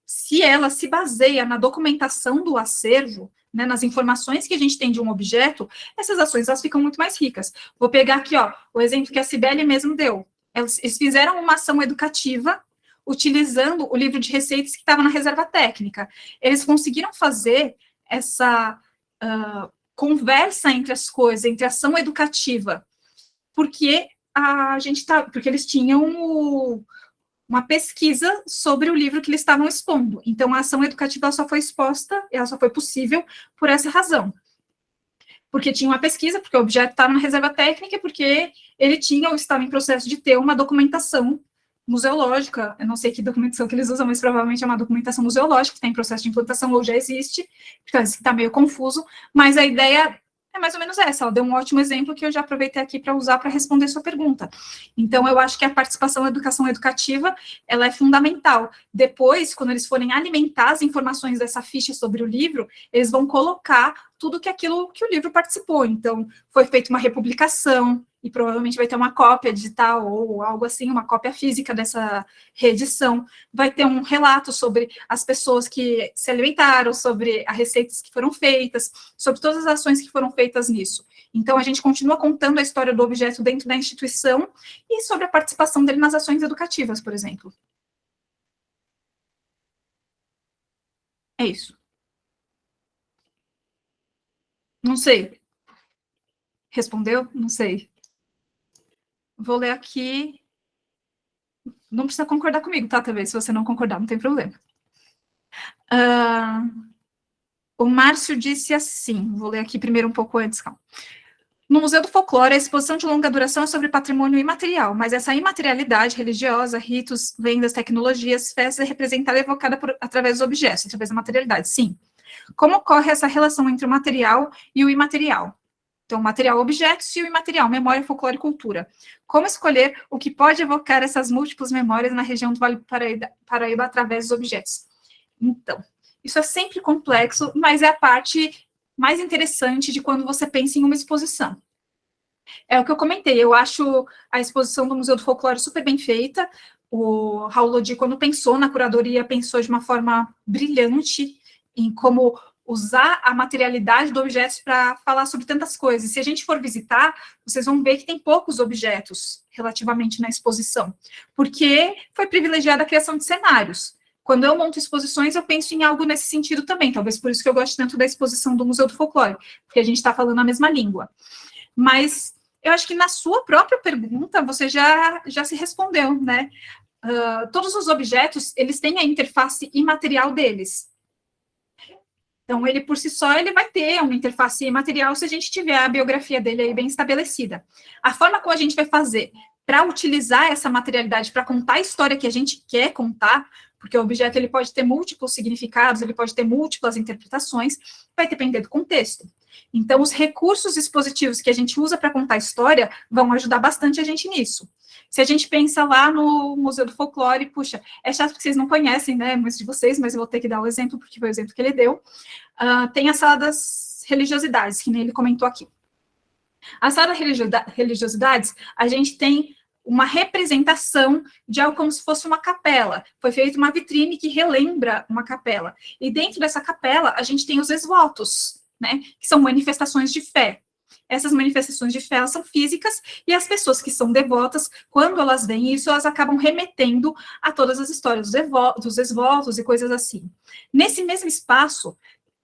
se ela se baseia na documentação do acervo, né, nas informações que a gente tem de um objeto, essas ações elas ficam muito mais ricas. Vou pegar aqui, ó, o exemplo que a Cibele mesmo deu. Eles fizeram uma ação educativa utilizando o livro de receitas que estava na reserva técnica. Eles conseguiram fazer essa conversa entre as coisas, entre a ação educativa, porque porque eles tinham uma pesquisa sobre o livro que eles estavam expondo. Então, a ação educativa só foi exposta, ela só foi possível por essa razão. Porque tinha uma pesquisa, porque o objeto estava na reserva técnica, porque ele tinha ou estava em processo de ter uma documentação museológica. Eu não sei que documentação que eles usam, mas provavelmente é uma documentação museológica, que está em processo de implantação ou já existe, então está meio confuso, mas a ideia é mais ou menos essa. Ela deu um ótimo exemplo que eu já aproveitei aqui para usar para responder sua pergunta. Então, eu acho que a participação na educação educativa, ela é fundamental. Depois, quando eles forem alimentar as informações dessa ficha sobre o livro, eles vão colocar tudo que aquilo que o livro participou. Então, foi feita uma republicação, e provavelmente vai ter uma cópia digital ou algo assim, uma cópia física dessa reedição. Vai ter um relato sobre as pessoas que se alimentaram, sobre as receitas que foram feitas, sobre todas as ações que foram feitas nisso. Então, a gente continua contando a história do objeto dentro da instituição e sobre a participação dele nas ações educativas, por exemplo. É isso. Não sei. Respondeu? Não sei. Vou ler aqui. Não precisa concordar comigo, tá, talvez, se você não concordar, não tem problema. O Márcio disse assim, vou ler aqui primeiro um pouco antes, calma. No Museu do Folclore, a exposição de longa duração é sobre patrimônio imaterial, mas essa imaterialidade religiosa, ritos, lendas, tecnologias, festas é representada e evocada através dos objetos, através da materialidade, sim. Como ocorre essa relação entre o material e o imaterial? Então, material, objetos, e o imaterial, memória, folclore e cultura. Como escolher o que pode evocar essas múltiplas memórias na região do Vale do Paraíba através dos objetos? Então, isso é sempre complexo, mas é a parte mais interessante de quando você pensa em uma exposição. É o que eu comentei, eu acho a exposição do Museu do Folclore super bem feita. O Raul Lodi, quando pensou na curadoria, pensou de uma forma brilhante em como usar a materialidade do objeto para falar sobre tantas coisas. Se a gente for visitar, vocês vão ver que tem poucos objetos relativamente na exposição, porque foi privilegiada a criação de cenários. Quando eu monto exposições, eu penso em algo nesse sentido também, talvez por isso que eu gosto tanto da exposição do Museu do Folclore, porque a gente está falando a mesma língua. Mas eu acho que na sua própria pergunta, você já se respondeu, né? Todos os objetos, eles têm a interface imaterial deles. Então, ele por si só, ele vai ter uma interface imaterial se a gente tiver a biografia dele aí bem estabelecida. A forma como a gente vai fazer para utilizar essa materialidade para contar a história que a gente quer contar, porque o objeto ele pode ter múltiplos significados, ele pode ter múltiplas interpretações, vai depender do contexto. Então, os recursos expositivos que a gente usa para contar a história vão ajudar bastante a gente nisso. Se a gente pensa lá no Museu do Folclore, puxa, é chato porque vocês não conhecem, né, muitos de vocês, mas eu vou ter que dar o exemplo, porque foi o exemplo que ele deu. Tem a Sala das Religiosidades, que nem ele comentou aqui. A Sala das Religiosidades, a gente tem uma representação de algo como se fosse uma capela. Foi feita uma vitrine que relembra uma capela. E dentro dessa capela, a gente tem os esvotos, né, que são manifestações de fé. Essas manifestações de fé, elas são físicas, e as pessoas que são devotas, quando elas veem isso, elas acabam remetendo a todas as histórias dos esvotos e coisas assim. Nesse mesmo espaço,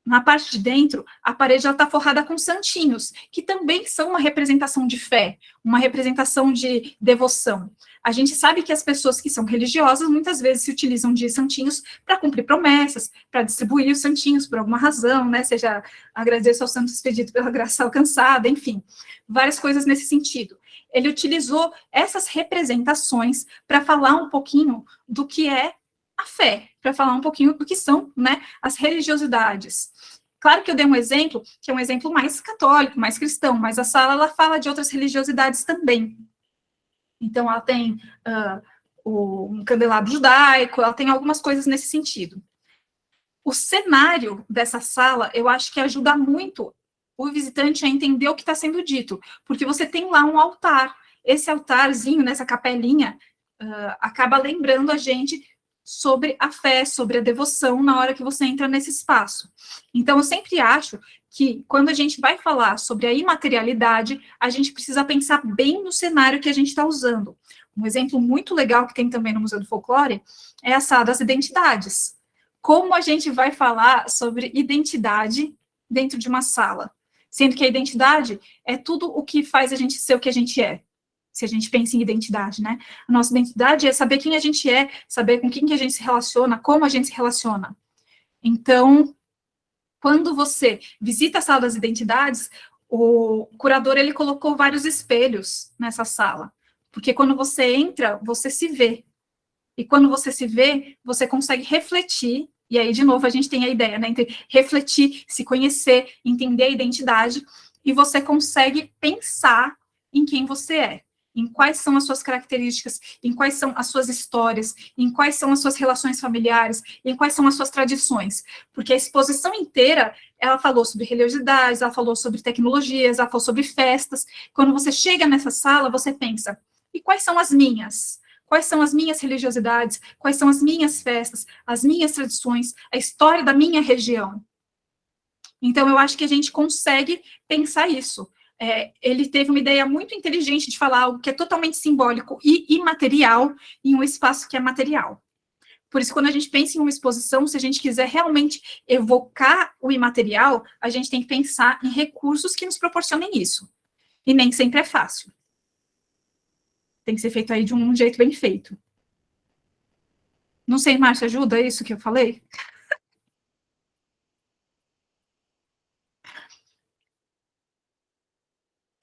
na parte de dentro, a parede está forrada com santinhos, que também são uma representação de fé, uma representação de devoção. A gente sabe que as pessoas que são religiosas, muitas vezes se utilizam de santinhos para cumprir promessas, para distribuir os santinhos por alguma razão, né? Seja agradecer aos santos expedidos pela graça alcançada, enfim, várias coisas nesse sentido. Ele utilizou essas representações para falar um pouquinho do que é a fé, para falar um pouquinho do que são, né, as religiosidades. Claro que eu dei um exemplo, que é um exemplo mais católico, mais cristão, mas a sala, ela fala de outras religiosidades também. Então, ela tem um candelabro judaico, ela tem algumas coisas nesse sentido. O cenário dessa sala, eu acho que ajuda muito o visitante a entender o que está sendo dito, porque você tem lá um altar. Esse altarzinho, nessa capelinha, acaba lembrando a gente sobre a fé, sobre a devoção, na hora que você entra nesse espaço. Então, eu sempre acho que, quando a gente vai falar sobre a imaterialidade, a gente precisa pensar bem no cenário que a gente está usando. Um exemplo muito legal que tem também no Museu do Folclore é a Sala das Identidades. Como a gente vai falar sobre identidade dentro de uma sala? Sendo que a identidade é tudo o que faz a gente ser o que a gente é. Se a gente pensa em identidade, né? A nossa identidade é saber quem a gente é, saber com quem que a gente se relaciona, como a gente se relaciona. Então, quando você visita a Sala das Identidades, o curador, ele colocou vários espelhos nessa sala, porque quando você entra, você se vê. E quando você se vê, você consegue refletir, e aí, de novo, a gente tem a ideia, né, entre refletir, se conhecer, entender a identidade, e você consegue pensar em quem você é. em quais são as suas características, em quais são as suas histórias, em quais são as suas relações familiares, em quais são as suas tradições. Porque a exposição inteira, ela falou sobre religiosidades, ela falou sobre tecnologias, ela falou sobre festas. Quando você chega nessa sala, você pensa, e quais são as minhas? Quais são as minhas religiosidades? Quais são as minhas festas? As minhas tradições? A história da minha região? Então, eu acho que a gente consegue pensar isso. Ele teve uma ideia muito inteligente de falar algo que é totalmente simbólico e imaterial em um espaço que é material. Por isso, quando a gente pensa em uma exposição, se a gente quiser realmente evocar o imaterial, a gente tem que pensar em recursos que nos proporcionem isso. E nem sempre é fácil. Tem que ser feito aí de um jeito bem feito. Não sei, Márcia, ajuda isso que eu falei?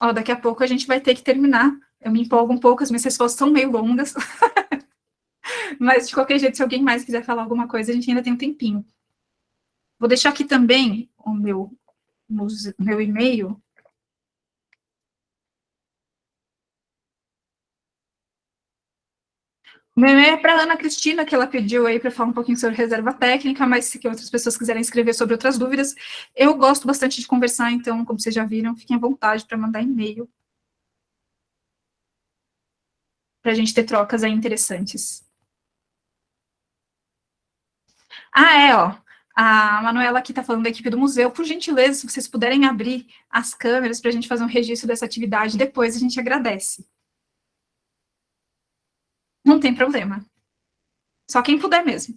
Ó, daqui a pouco a gente vai ter que terminar. Eu me empolgo um pouco, as minhas respostas são meio longas. Mas, de qualquer jeito, se alguém mais quiser falar alguma coisa, a gente ainda tem um tempinho. Vou deixar aqui também o meu e-mail. O meu e-mail é para a Ana Cristina, que ela pediu aí para falar um pouquinho sobre reserva técnica, mas se outras pessoas quiserem escrever sobre outras dúvidas, eu gosto bastante de conversar, então, como vocês já viram, fiquem à vontade para mandar e-mail, para a gente ter trocas aí interessantes. Ó, a Manuela aqui está falando da equipe do museu. Por gentileza, se vocês puderem abrir as câmeras para a gente fazer um registro dessa atividade, depois a gente agradece. Não tem problema. Só quem puder mesmo.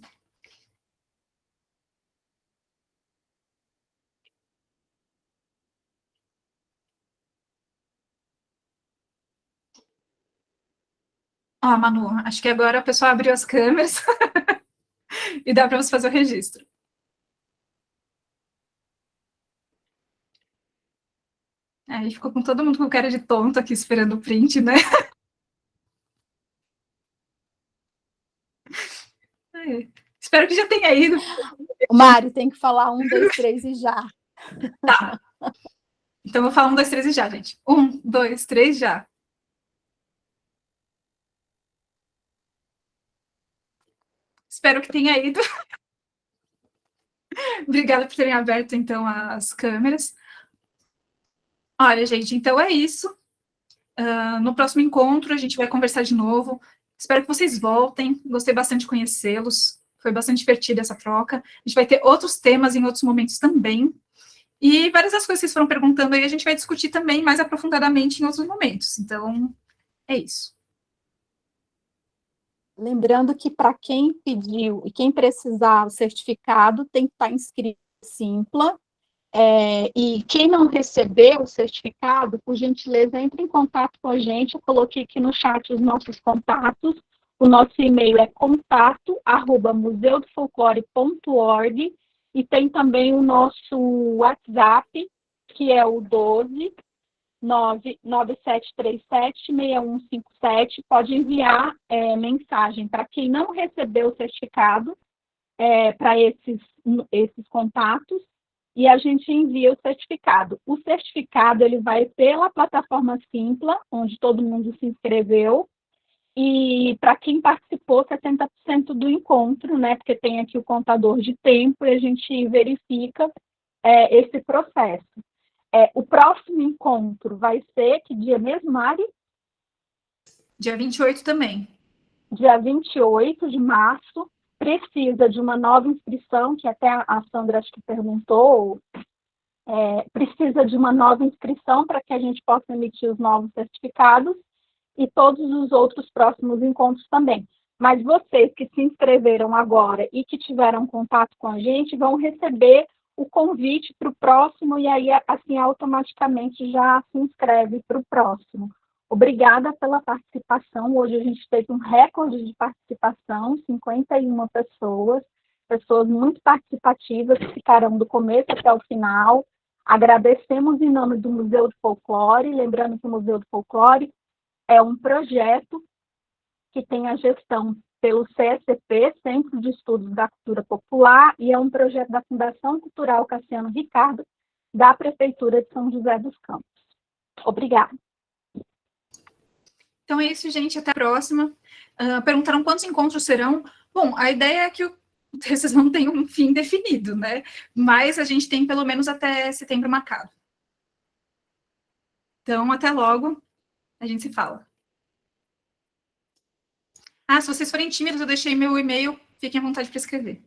Ó, Manu, acho que agora a pessoa abriu as câmeras e dá para você fazer o registro. Aí ficou com todo mundo com cara de tonto aqui esperando o print, né? Espero que já tenha ido. O Mário tem que falar 1, 2, 3 e já. Tá. Então, eu vou falar 1, 2, 3 e já, gente. 1, 2, 3, já. Espero que tenha ido. Obrigada por terem aberto, então, as câmeras. Olha, gente, então é isso. No próximo encontro, a gente vai conversar de novo. Espero que vocês voltem. Gostei bastante de conhecê-los. Foi bastante divertida essa troca. A gente vai ter outros temas em outros momentos também. E várias das coisas que vocês foram perguntando aí, a gente vai discutir também mais aprofundadamente em outros momentos. Então, é isso. Lembrando que para quem pediu e quem precisar o certificado, tem que estar inscrito no Simpla. E quem não recebeu o certificado, por gentileza, entre em contato com a gente. Eu coloquei aqui no chat os nossos contatos. O nosso e-mail é contato@museudofolclore.org e tem também o nosso WhatsApp, que é o 12 997376157. Pode enviar mensagem para quem não recebeu o certificado para esses contatos, e a gente envia o certificado. O certificado ele vai pela plataforma Simpla, onde todo mundo se inscreveu, e para quem participou, 70% do encontro, né? Porque tem aqui o contador de tempo e a gente verifica esse processo. O próximo encontro vai ser, que dia mesmo, Mari? Dia 28 também. Dia 28 de março. Precisa de uma nova inscrição, que até a Sandra acho que perguntou, precisa de uma nova inscrição para que a gente possa emitir os novos certificados e todos os outros próximos encontros também. Mas vocês que se inscreveram agora e que tiveram contato com a gente vão receber o convite para o próximo e aí, assim, automaticamente já se inscreve para o próximo. Obrigada pela participação. Hoje a gente teve um recorde de participação, 51 pessoas muito participativas, que ficaram do começo até o final. Agradecemos em nome do Museu do Folclore, lembrando que o Museu do Folclore é um projeto que tem a gestão pelo CSCP, Centro de Estudos da Cultura Popular, e é um projeto da Fundação Cultural Cassiano Ricardo, da Prefeitura de São José dos Campos. Obrigada. Então é isso, gente. Até a próxima. Perguntaram quantos encontros serão. Bom, a ideia é que vocês não tenham um fim definido, né? Mas a gente tem pelo menos até setembro marcado. Então, até logo. A gente se fala. Se vocês forem tímidos, eu deixei meu e-mail. Fiquem à vontade para escrever.